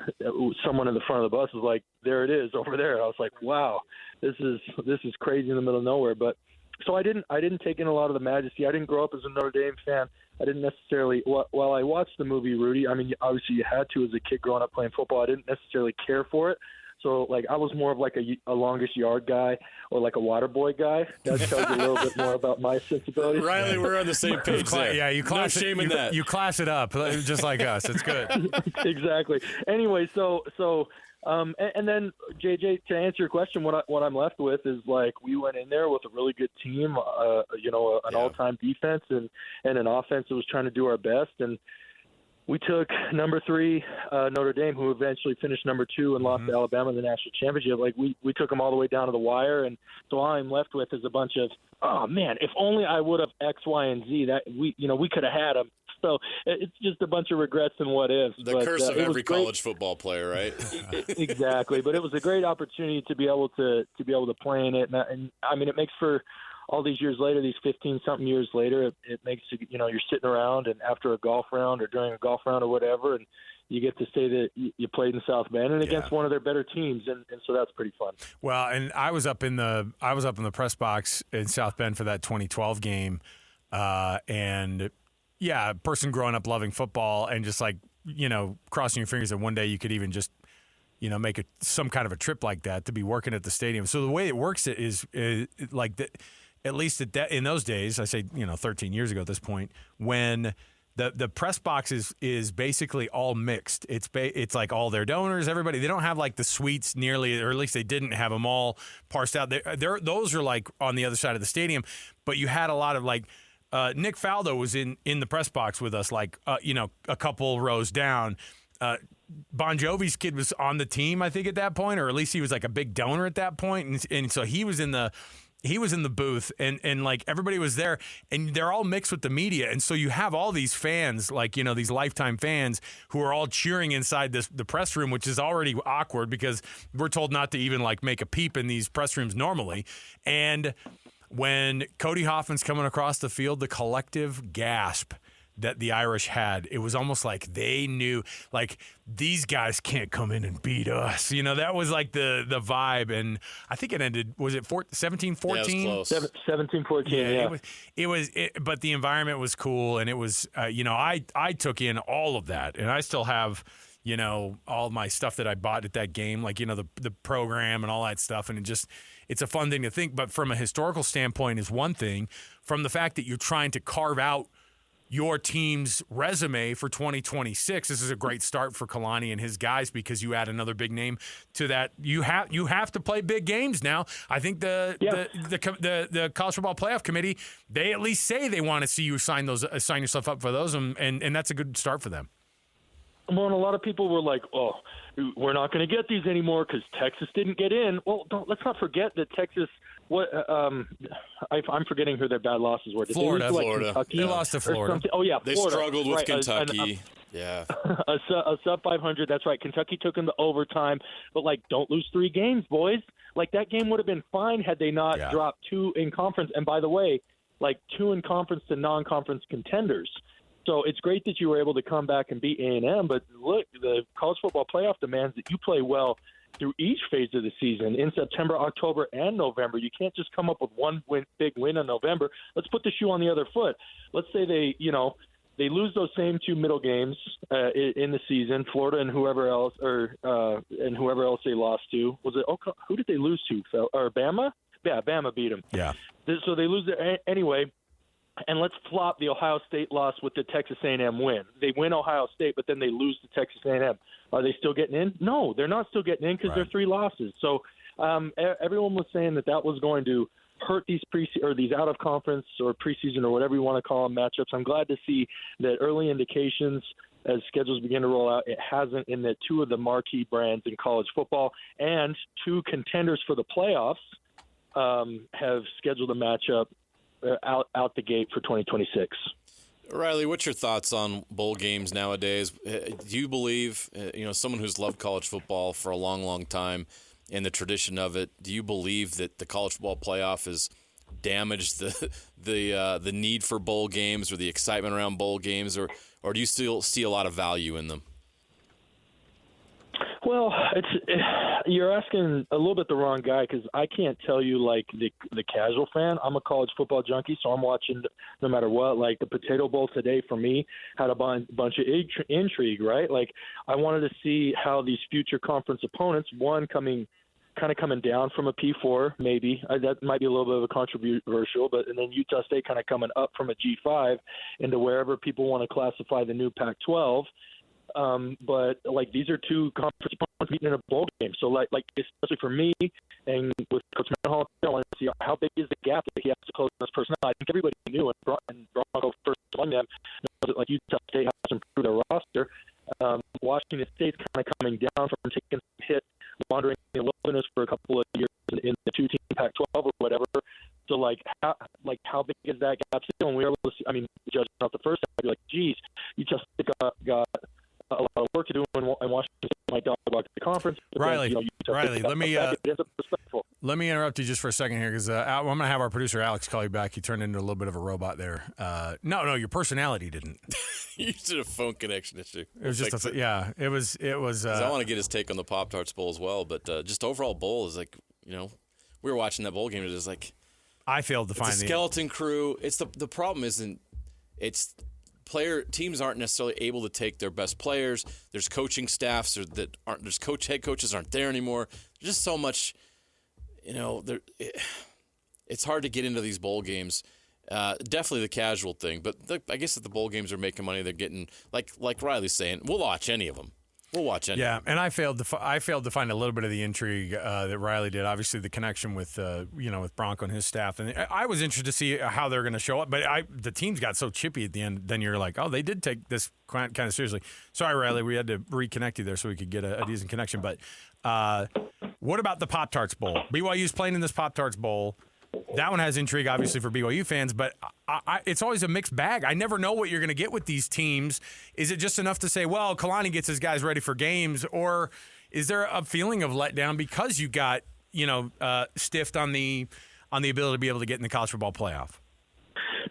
someone in the front of the bus was like, there it is over there. I was like, wow, this is crazy in the middle of nowhere. But so I didn't take in a lot of the majesty. I didn't grow up as a Notre Dame fan. I didn't necessarily, while I watched the movie Rudy, I mean, obviously you had to as a kid growing up playing football. I didn't necessarily care for it. So, like, I was more of like a longest yard guy or like a water boy guy. That tells you a little bit more about my sensibilities. Riley, we're on the same page there. Yeah, you class that. You class it up, just like us. It's good. Exactly. Anyway, so and then JJ, to answer your question, what I'm left with is, like, we went in there with a really good team, you know, an all-time defense and an offense that was trying to do our best, and we took number 3 Notre Dame, who eventually finished number 2 and lost to Alabama in the national championship. Like, we took them all the way down to the wire, and so all I'm left with is a bunch of, oh man, if only I would have X, Y, and Z. That we could have had them. So it's just a bunch of regrets and what ifs. The curse of every college football player, right? Exactly, but it was a great opportunity to be able to play in it, and I mean, it makes for all these years later, these 15-something years later, it makes, you know, you're sitting around and after a golf round or during a golf round or whatever, and you get to say that you played in South Bend and against one of their better teams, and so that's pretty fun. Well, and I was up in the press box in South Bend for that 2012 game, and yeah, a person growing up loving football and just, like, you know, crossing your fingers that one day you could even just, you know, make some kind of a trip like that to be working at the stadium. So the way it works is like that. At least in those days, I say, you know, 13 years ago at this point, when the press box is basically all mixed. It's like all their donors, everybody. They don't have like the suites nearly, or at least they didn't have them all parsed out. Those are like on the other side of the stadium, but you had a lot of like Nick Faldo was in the press box with us, like a couple rows down. Bon Jovi's kid was on the team, I think, at that point, or at least he was like a big donor at that point, and so he was in the booth, and like everybody was there, and they're all mixed with the media, and so you have all these fans, like these lifetime fans who are all cheering inside the press room, which is already awkward because we're told not to even like make a peep in these press rooms normally, and when Cody Hoffman's coming across the field, the collective gasp that the Irish had, it was almost like they knew, like, these guys can't come in and beat us. That was like the vibe, and I think it ended, was it 17-14? Yeah, it was close. 17-14, yeah. It was, but the environment was cool, and it was, I took in all of that, and I still have, all my stuff that I bought at that game, like, the program and all that stuff, and it's a fun thing to think, but from a historical standpoint is one thing. From the fact that you're trying to carve out your team's resume for 2026, this is a great start for Kalani and his guys because you add another big name to that. You have to play big games now. I think the College Football Playoff Committee, they at least say they want to see you sign yourself up for those, and that's a good start for them. Well, and a lot of people were like, "Oh, we're not going to get these anymore because Texas didn't get in." Well, let's not forget that Texas. I'm forgetting who their bad losses were. Did Florida. They lost to Florida. Oh yeah, they Florida. struggled with right. Kentucky. Yeah, a sub 500. That's right. Kentucky took them to overtime, but like, don't lose 3 games, boys. Like that game would have been fine had they not dropped 2 in conference. And by the way, like 2 in conference to non-conference contenders. So it's great that you were able to come back and beat A&M, but look, the College Football Playoff demands that you play well through each phase of the season in September, October, and November. You can't just come up with one big win in November. Let's put the shoe on the other foot. Let's say they lose those same 2 middle games in the season, Florida and whoever else, and whoever else they lost to. Was it who did they lose to? Or Bama? Yeah, Bama beat them. Yeah. So they lose anyway. And let's flop the Ohio State loss with the Texas A&M win. They win Ohio State, but then they lose to Texas A&M. Are they still getting in? No, they're not still getting in because they're 3 losses. So everyone was saying that was going to hurt these these out of conference or preseason or whatever you want to call them matchups. I'm glad to see that early indications as schedules begin to roll out, it hasn't, in that 2 of the marquee brands in college football and 2 contenders for the playoffs have scheduled a matchup out the gate for 2026. Riley, what's your thoughts on bowl games nowadays? Do you believe, someone who's loved college football for a long, long time and the tradition of it, do you believe that the college football playoff has damaged the need for bowl games or the excitement around bowl games, or do you still see a lot of value in them? Well, you're asking a little bit the wrong guy because I can't tell you like the casual fan. I'm a college football junkie, so I'm watching no matter what. Like the Potato Bowl today for me had a bunch of intrigue, right? Like I wanted to see how these future conference opponents, one coming down from a P4 maybe. That might be a little bit of a controversial, and then Utah State kind of coming up from a G5 into wherever people want to classify the new Pac-12. But like these are 2 conference opponents meeting in a bowl game. So like especially for me and with Coach Mendenhall, I want to see how big is the gap that he has to close in his personnel. I think everybody knew, and Bronco first among them knows that like Utah State has to improve their roster. Washington State's kind of coming down from taking some hit, wandering in the wilderness for a couple of years in the 2-team Pac-12 or whatever. So how big is that gap still? And we were able to see, judging out the first half, you're like, geez, Utah State got a lot of work to do in Washington. Might dog about the conference. Riley, let me interrupt you just for a second here because I'm going to have our producer Alex call you back. You turned into a little bit of a robot there. No, your personality didn't. You did a phone connection issue. It was just it was. I want to get his take on the Pop-Tarts Bowl as well, but just overall bowl is like, we were watching that bowl game. It was like I failed to find the skeleton crew. It's the problem isn't it's. Teams aren't necessarily able to take their best players. There's coaching staffs that aren't. There's head coaches aren't there anymore. There's just so much, it's hard to get into these bowl games. Definitely the casual thing, but I guess if the bowl games are making money, they're getting like Riley's saying, we'll watch any of them. We'll watch any. Yeah, and I failed to find a little bit of the intrigue that Riley did. Obviously, the connection with with Bronco and his staff, and I was interested to see how they're going to show up. But the teams got so chippy at the end. Then you're like, oh, they did take this kind of seriously. Sorry, Riley, we had to reconnect you there so we could get a decent connection. But what about the Pop-Tarts Bowl? BYU's playing in this Pop-Tarts Bowl. That one has intrigue, obviously, for BYU fans, but it's always a mixed bag. I never know what you're going to get with these teams. Is it just enough to say, well, Kalani gets his guys ready for games, or is there a feeling of letdown because you got stiffed on the ability to be able to get in the college football playoff?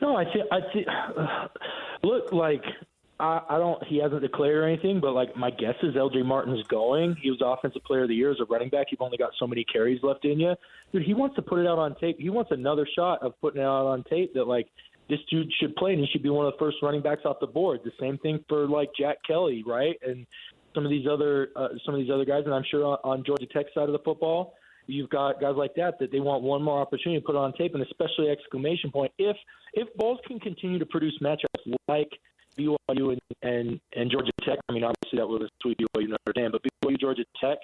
No, I see. Look, like I don't. He hasn't declared anything, but like my guess is L.J. Martin's going. He was Offensive Player of the Year as a running back. You've only got so many carries left in you, dude. He wants to put it out on tape. He wants another shot of putting it out on tape that like this dude should play and he should be one of the first running backs off the board. The same thing for like Jack Kelly, right? And some of these other guys, and I'm sure on Georgia Tech side of the football, you've got guys like that they want one more opportunity to put it on tape, and especially exclamation point. If Bulls can continue to produce matchups like BYU and Georgia Tech, I mean, obviously that was a sweet BYU Notre Dame, but BYU Georgia Tech,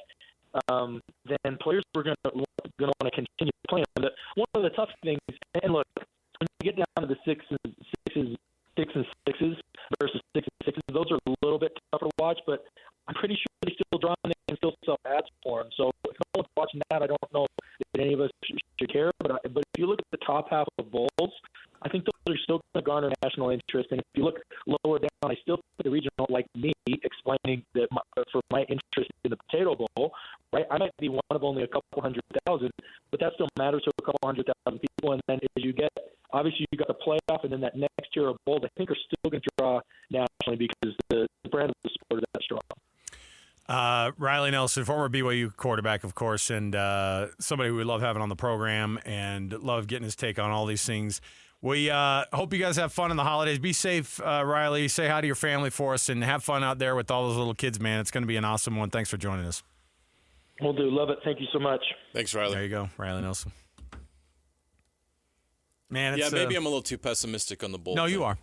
then players were going to want to continue playing. But one of the tough things, and look, when you get down to the six and sixes versus 6 and 6s, those are a little bit tougher to watch, but I'm pretty sure they still draw and they can still sell ads for them. So if no one's watching that, I don't know that any of us should care. But if you look at the top half of bowls, I think those are still going to garner national interest. And if you look lower down, I still think the regional, like me, explaining that for my interest in the Potato Bowl, right? I might be one of only a couple 100,000, but that still matters to a couple 100,000 people. And then as you get, obviously you got the playoff, and then that next tier of bowls, I think are still going to draw nationally because the brand of the sport is that strong. Riley Nelson, former BYU quarterback, of course, and somebody we love having on the program and love getting his take on all these things. We hope you guys have fun in the holidays. Be safe, Riley. Say hi to your family for us and have fun out there with all those little kids, man. It's going to be an awesome one. Thanks for joining us. Will do. Love it. Thank you so much. Thanks, Riley. There you go, Riley Nelson. Man, it's, maybe I'm a little too pessimistic on the Bull. No, thing. you are.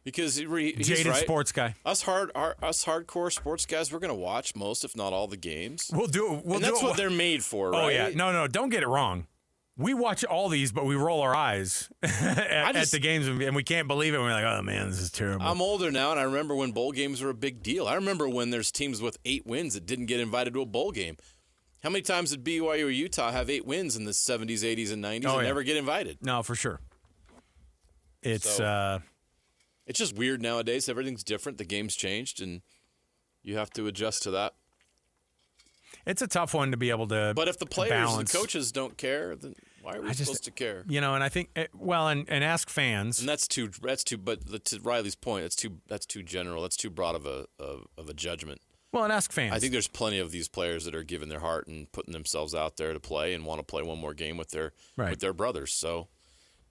Because he's jaded right. sports guy. Us hardcore sports guys, we're going to watch most, if not all, the games. We'll do it. And that's what they're made for, right? Oh, yeah. No, don't get it wrong. We watch all these, but we roll our eyes at the games, and we can't believe it. We're like, oh, man, this is terrible. I'm older now, and I remember when bowl games were a big deal. I remember when there's teams with 8 wins that didn't get invited to a bowl game. How many times did BYU or Utah have 8 wins in the 70s, 80s, and 90s and never get invited? No, for sure. It's just weird nowadays. Everything's different. The game's changed, and you have to adjust to that. It's a tough one to be able to But if the players balance. and the coaches don't care, then why are we supposed to care? And I think, and ask fans. And that's too. But to Riley's point, that's too general. That's too broad of a judgment. Well, and ask fans. I think there's plenty of these players that are giving their heart and putting themselves out there to play and want to play one more game with their brothers. So,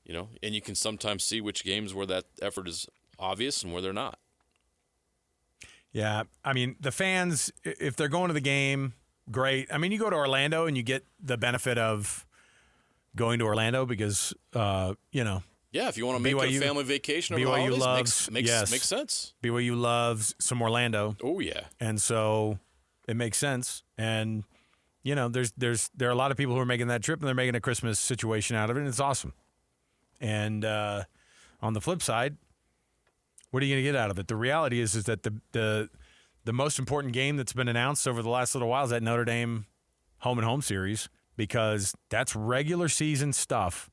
and you can sometimes see which games where that effort is obvious and where they're not. Yeah, I mean, the fans, if they're going to the game, great. I mean, you go to Orlando and you get the benefit of going to Orlando because, Yeah, if you want to make a family vacation over BYU the holidays, makes sense. BYU loves some Orlando. Oh, yeah. And so it makes sense. And, there are a lot of people who are making that trip, and they're making a Christmas situation out of it, and it's awesome. And on the flip side, what are you going to get out of it? The reality is that the most important game that's been announced over the last little while is that Notre Dame home-and-home series, because that's regular season stuff.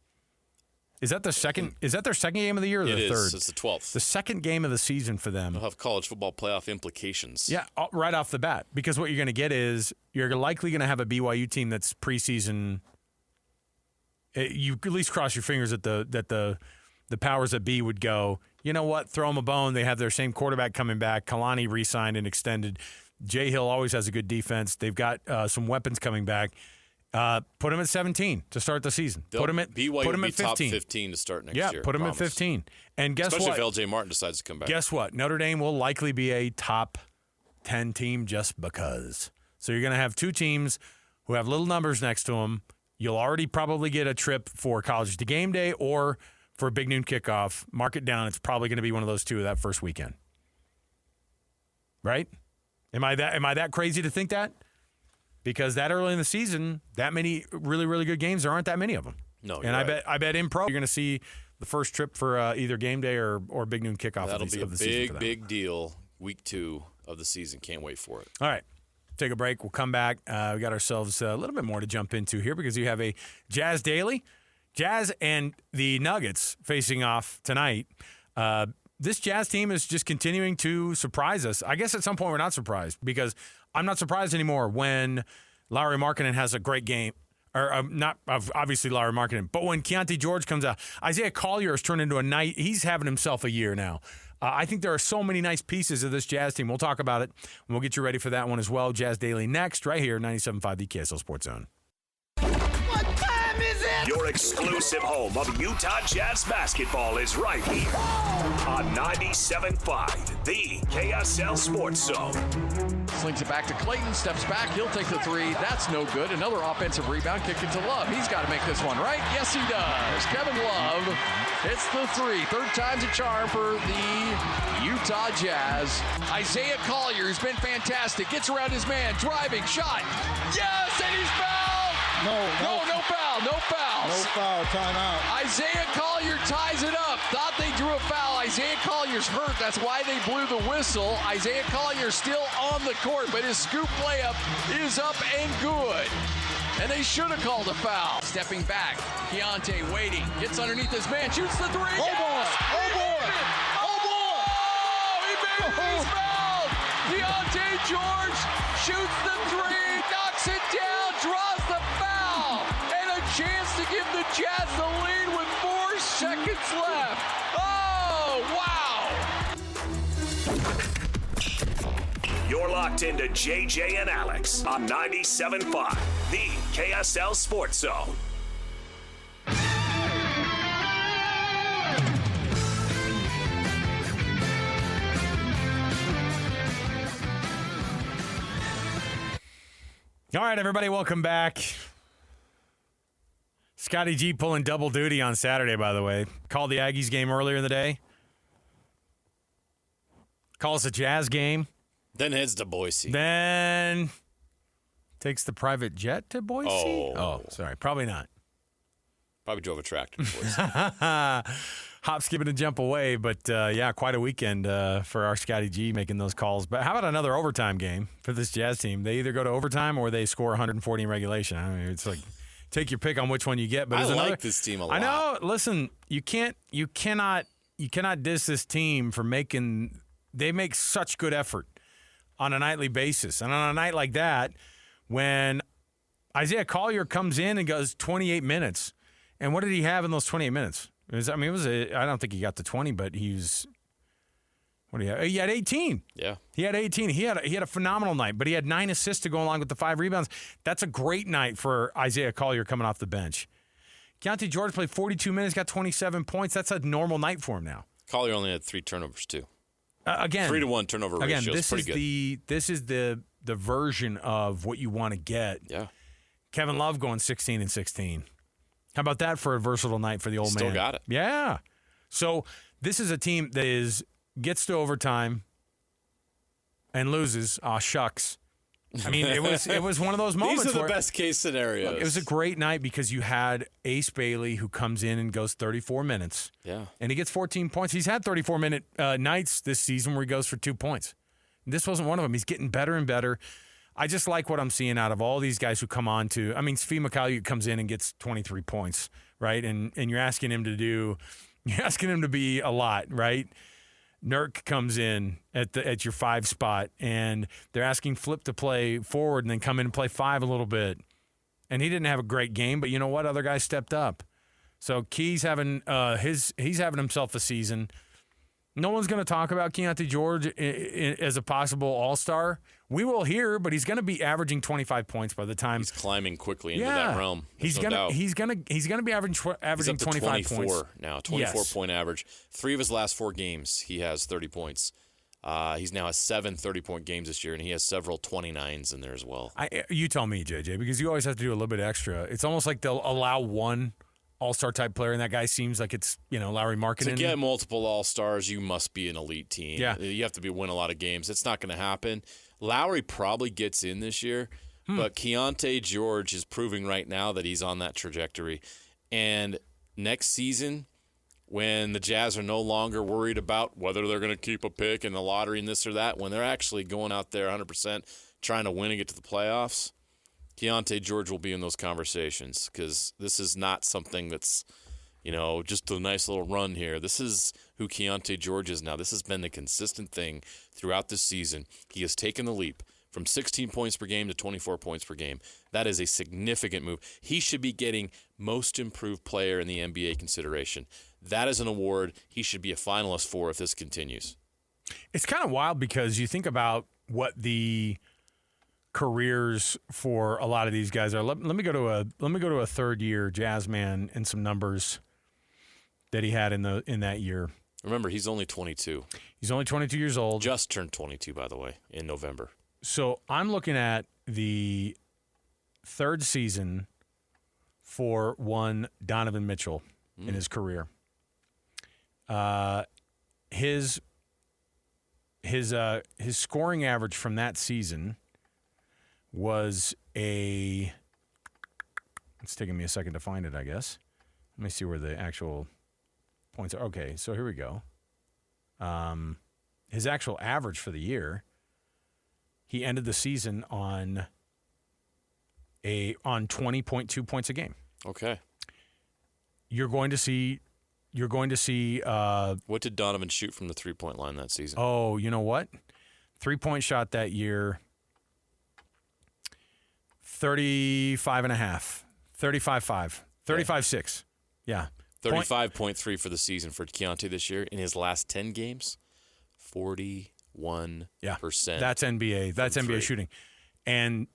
Is that their second game of the year or the third? It's the 12th. The second game of the season for them. They'll have college football playoff implications. Yeah, right off the bat. Because what you're going to get is you're likely going to have a BYU team that's preseason. You at least cross your fingers that the powers that be would go, you know what, throw them a bone. They have their same quarterback coming back. Kalani re-signed and extended. Jay Hill always has a good defense. They've got some weapons coming back. Put him at 17 to start the season. Put him at 15. Top 15 to start next year. Yeah, put him at 15. And guess Especially what? Especially if LJ Martin decides to come back. Guess what? Notre Dame will likely be a top 10 team just because. So you're going to have two teams who have little numbers next to them You'll already probably get a trip for College to Game Day or for a big noon kickoff. Mark it down. It's probably going to be one of those two that first weekend. Right? Am I that crazy to think that? Because that early in the season, that many really, really good games, there aren't that many of them. No, and I bet in pro, you're going to see the first trip for either game day or big noon kickoff. That'll be a big, big deal. Week 2 of the season. Can't wait for it. All right. Take a break. We'll come back. We got ourselves a little bit more to jump into here because you have a Jazz Daily. Jazz and the Nuggets facing off tonight. This Jazz team is just continuing to surprise us. I guess at some point we're not surprised because I'm not surprised anymore when Lauri Markkanen has a great game. Or not obviously Lauri Markkanen, but when Keontae George comes out, Isaiah Collier has turned into a night. He's having himself a year now. I think there are so many nice pieces of this Jazz team. We'll talk about it, and we'll get you ready for that one as well. Jazz Daily next, right here, 97.5, the KSL Sports Zone. What time is it? Your exclusive home of Utah Jazz basketball is right here on 97.5, the KSL Sports Zone. Slings it back to Clayton, steps back, he'll take the three. That's no good. Another offensive rebound, kick it to Love. He's got to make this one, right? Yes, he does. Kevin Love hits the three. Third time's a charm for the Utah Jazz. Isaiah Collier, who's been fantastic, gets around his man, driving, shot. Yes, and he's fouled! No foul, no fouls. No foul, timeout. Isaiah Collier ties it up. Thought they drew a foul. Isaiah Collier's hurt. That's why they blew the whistle. Isaiah Collier still on the court, but his scoop layup is up and good. And they should have called a foul. Stepping back, Keontae waiting, gets underneath his man, shoots the three. Oh, boy! Oh, boy! Oh, boy! Oh, he made it. He's fouled. Keontae George shoots the three, knocks it down, draws the foul, and a chance to give the Jazz the lead with 4 seconds left. Oh, wow. You're locked into JJ and Alex on 97.5, the KSL Sports Zone. All right, everybody, welcome back. Scotty G pulling double duty on Saturday, by the way. Called the Aggies game earlier in the day. Calls a Jazz game. Then heads to Boise. Then takes the private jet to Boise? Oh, sorry. Probably not. Probably drove a tractor to Boise. Hop, skip, and a jump away. But, yeah, quite a weekend for our Scotty G making those calls. But how about another overtime game for this Jazz team? They either go to overtime or they score 140 in regulation. I mean, it's like take your pick on which one you get. But I like this team a lot. I know. Listen, you cannot diss this team for making – they make such good effort on a nightly basis. And on a night like that, when Isaiah Collier comes in and goes 28 minutes, and what did he have in those 28 minutes? I don't think he got to 20, but he had 18. Yeah. He had 18. He had a phenomenal night, but he had 9 assists to go along with the 5 rebounds. That's a great night for Isaiah Collier coming off the bench. Keontae George played 42 minutes, got 27 points. That's a normal night for him now. Collier only had 3 turnovers, too. Again, 3-to-1 turnover ratio is pretty good. This is the version of what you want to get. Yeah. Kevin Love going 16 and 16. How about that for a versatile night for the old man? Still got it. Yeah. So this is a team that gets to overtime and loses. Aw, shucks. I mean, it was one of those moments. These are the best case scenarios. Look, it was a great night because you had Ace Bagley who comes in and goes 34 minutes. Yeah. And he gets 14 points. He's had 34-minute nights this season where he goes for 2 points. This wasn't one of them. He's getting better and better. I just like what I'm seeing out of all these guys who come on to. I mean, Svi Mykhailiuk comes in and gets 23 points, right? And you're asking him to be a lot, right? Nurk comes in at your 5 spot, and they're asking Flip to play forward and then come in and play 5 a little bit. And he didn't have a great game, but you know what? Other guys stepped up. So Key's having he's having himself a season. No one's going to talk about Keontae George as a possible all-star. We will hear, but he's going to be averaging 25 points by the time he's climbing quickly into that realm. He's going to be averaging 25 24 points now, 24-point average. 3 of his last 4 games, he has 30 points. He's now has 7 30-point games this year, and he has several 29s in there as well. You tell me, JJ, because you always have to do a little bit extra. It's almost like they'll allow one all-star type player, and that guy seems like it's, Lowry Markkinen. To get multiple all-stars, you must be an elite team. Yeah. You have to win a lot of games. It's not going to happen. Lowry probably gets in this year, but Keontae George is proving right now that he's on that trajectory. And next season, when the Jazz are no longer worried about whether they're going to keep a pick in the lottery and this or that, when they're actually going out there 100% trying to win and get to the playoffs, Keontae George will be in those conversations, because this is not something that's, just a nice little run here. This is who Keontae George is now. This has been the consistent thing throughout this season. He has taken the leap from 16 points per game to 24 points per game. That is a significant move. He should be getting most improved player in the NBA consideration. That is an award he should be a finalist for if this continues. It's kind of wild because you think about what the careers for a lot of these guys are. Let me go to a third-year Jazz man and some numbers that he had in that year. Remember, he's only 22. He's only 22 years old. Just turned 22, by the way, in November. So I'm looking at the third season for one Donovan Mitchell in his career. His scoring average from that season was it's taking me a second to find it, I guess. Let me see where the actual points are. Okay, so here we go. His actual average for the year, he ended the season on 20.2 points a game. Okay. You're going to see. What did Donovan shoot from the 3-point line that season? Oh, you know what? 3-point shot that year. 35.5. 35.5. 35.6. Yeah. 35.3 for the season for Keontae this year. In his last 10 games, 41%. Yeah. That's NBA. That's NBA shooting. And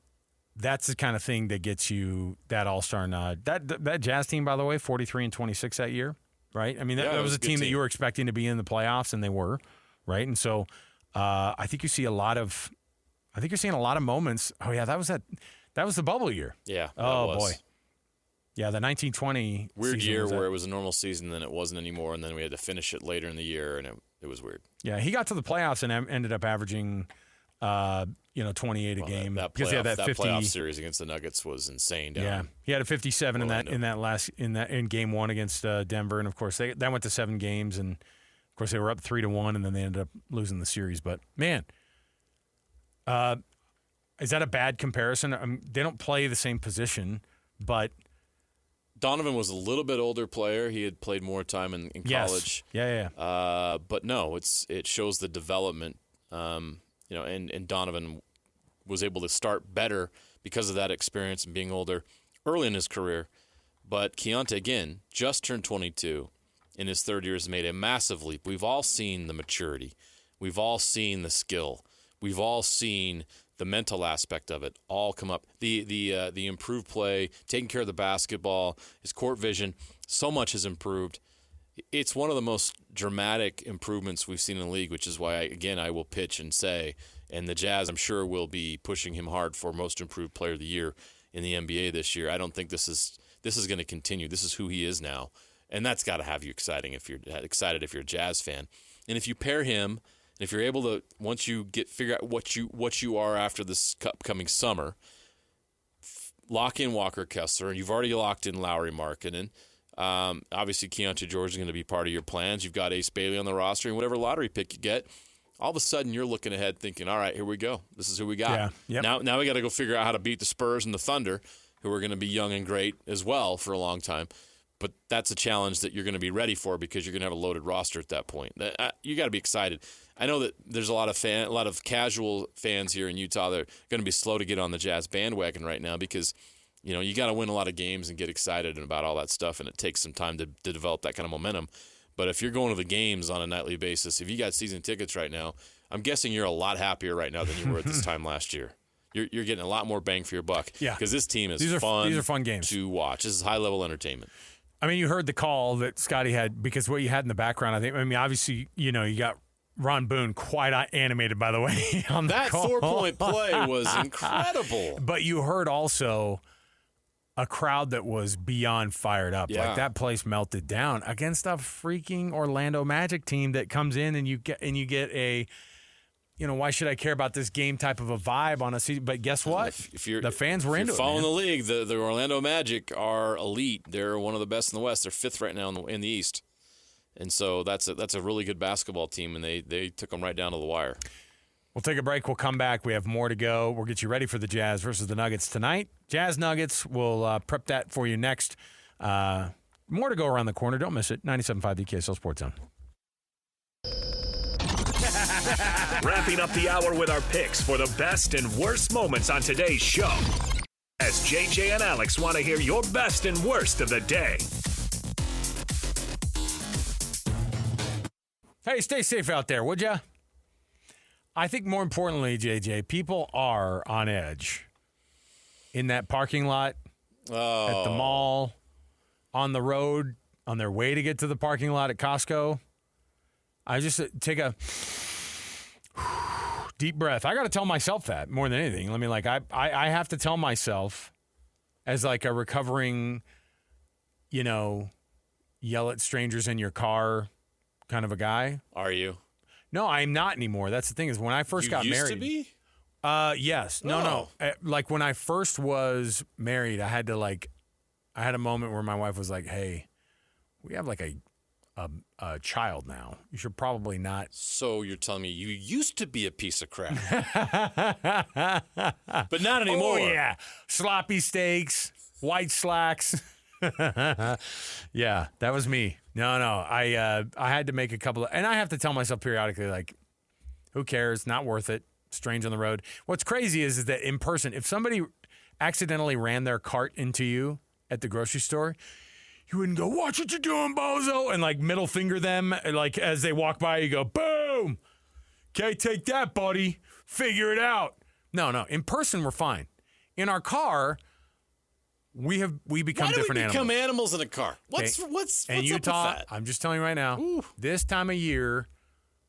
that's the kind of thing that gets you that all-star nod. That Jazz team, by the way, 43-26 that year, right? I mean, that was a team that you were expecting to be in the playoffs, and they were, right? And so I think you see a lot of you're seeing a lot of moments. Oh yeah, that was the bubble year. Yeah. Oh boy. Yeah, the 1920 weird year where it was a normal season, then it wasn't anymore, and then we had to finish it later in the year, and it was weird. Yeah, he got to the playoffs and ended up averaging 28 a game. That because he had that 50 playoff series against the Nuggets was insane. Yeah, he had a 57 in game one against Denver, and of course that went to 7 games, and of course they were up 3-1, and then they ended up losing the series. But man, is that a bad comparison? They don't play the same position, but Donovan was a little bit older player. He had played more time in college. Yes. Yeah. But no, it shows the development. And Donovan was able to start better because of that experience and being older early in his career. But Keontae, again, just turned 22 in his third year, has made a massive leap. We've all seen the maturity. We've all seen the skill. We've all seen the mental aspect of it all come up. The improved play, taking care of the basketball, his court vision, so much has improved. It's one of the most dramatic improvements we've seen in the league, which is why, I will pitch and say, and the Jazz, I'm sure, will be pushing him hard for most improved player of the year in the NBA this year. I don't think this is going to continue. This is who he is now, and that's got to have you excited if you're a Jazz fan. And if you pair him, and if you're able to, once you figure out what you are after this upcoming summer, lock in Walker Kessler, and you've already locked in Lowry Markkinen. Obviously, Keontae George is going to be part of your plans. You've got Ace Bagley on the roster, and whatever lottery pick you get, all of a sudden you're looking ahead thinking, all right, here we go. This is who we got. Yeah. Yep. Now we got to go figure out how to beat the Spurs and the Thunder, who are going to be young and great as well for a long time. But that's a challenge that you're going to be ready for because you're going to have a loaded roster at that point. You got to be excited. I know that there's a lot of casual fans here in Utah that are going to be slow to get on the Jazz bandwagon right now because you got to win a lot of games and get excited about all that stuff, and it takes some time to develop that kind of momentum. But if you're going to the games on a nightly basis, if you got season tickets right now, I'm guessing you're a lot happier right now than you were at this time last year. You're getting a lot more bang for your buck. Yeah. Because this team is these are fun games to watch. This is high-level entertainment. I mean, you heard the call that Scotty had because what you had in the background, obviously, you got Ron Boone quite animated, by the way, on that call. 4-point play was incredible. But you heard also a crowd that was beyond fired up. Yeah. Like that place melted down against a freaking Orlando Magic team that comes in and you get a, why should I care about this game type of a vibe on a season? But guess what? If you're, the fans were into it. Following the league, the Orlando Magic are elite. They're one of the best in the West. They're 5th right now in the East. And so that's a really good basketball team, and they took them right down to the wire. We'll take a break. We'll come back. We have more to go. We'll get you ready for the Jazz versus the Nuggets tonight. Jazz Nuggets. We'll prep that for you next. More to go around the corner. Don't miss it. 97.5 the KSL Sports Zone. Wrapping up the hour with our picks for the best and worst moments on today's show. As JJ and Alex want to hear your best and worst of the day. Hey, stay safe out there, would ya? I think more importantly, JJ, people are on edge in that parking lot, at the mall, on the road, on their way to get to the parking lot at Costco. I just take a deep breath. I got to tell myself that more than anything. I mean, like I have to tell myself as like a recovering, yell at strangers in your car kind of a guy. Are you? No, I'm not anymore. That's the thing is when I first got married. You used to be? Yes. No. Like when I first was married, I had a moment where my wife was like, "Hey, we have like a child now. You should probably not." So you're telling me you used to be a piece of crap, but not anymore. Oh yeah, sloppy steaks, white slacks. Yeah, that was me. No, I had to make a couple of, and I have to tell myself periodically, like, who cares? Not worth it. Strange on the road. What's crazy is that in person, if somebody accidentally ran their cart into you at the grocery store, you wouldn't go, "Watch what you're doing, bozo," and like middle finger them, like as they walk by, you go, "Boom, okay, take that, buddy. Figure it out." No. In person, we're fine. In our car, we become different animals. Why do we become animals in a car? What's in Utah, up with that? I'm just telling you right now, this time of year,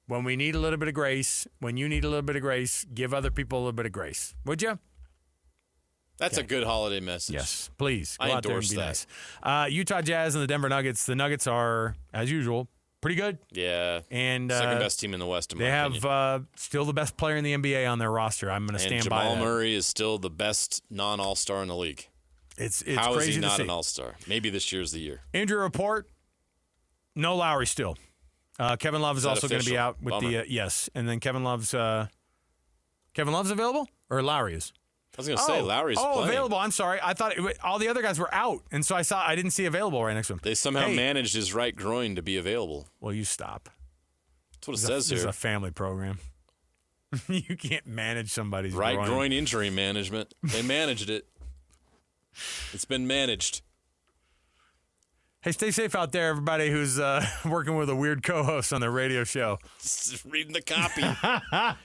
when we need a little bit of grace, when you need a little bit of grace, give other people a little bit of grace. Would you? That's a good holiday message. Yes, please. Go I out there and endorse be that. nice. Utah Jazz and the Denver Nuggets. The Nuggets are, as usual, pretty good. Yeah. And second best team in the West, in my opinion. They have still the best player in the NBA on their roster. I'm going to stand by that. Jamal Murray is still the best non-All-Star in the league. It's How crazy is he to not see. an All-Star? Maybe this year's the year. Injury report, no Lowry still. Kevin Love is also going to be out with Bummer. yes. And then Kevin Love's available? Or Lowry is? I was going to say, Lowry's playing. Available. I'm sorry. I thought all the other guys were out, and so I didn't see available right next to him. They somehow managed his right groin to be available. Well, you stop. That's what it says here. This is a family program. You can't manage somebody's right groin injury management. They managed it. It's been managed. Hey, stay safe out there, everybody who's working with a weird co-host on their radio show. Just reading the copy.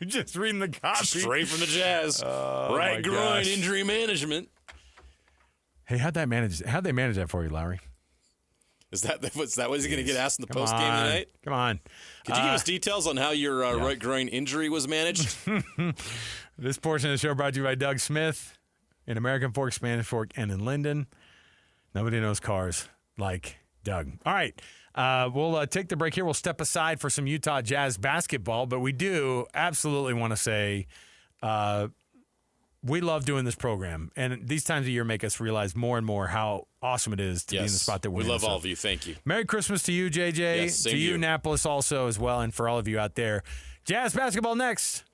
Just reading the copy. Straight from the Jazz. Right groin injury management. Hey, how'd they manage that for you, Lowry? Is that what he's going to get asked in the post game tonight? Come on. Could you give us details on how your right groin injury was managed? This portion of the show brought to you by Doug Smith in American Fork, Spanish Fork, and in Linden. Nobody knows cars like Doug. All right. We'll take the break here. We'll step aside for some Utah Jazz basketball, but we do absolutely want to say we love doing this program, and these times of year make us realize more and more how awesome it is to be in the spot that we're in. We love all of you. Thank you. Merry Christmas to you, JJ. Yes, same to you, to you, Annapolis, also as well, and for all of you out there. Jazz basketball next.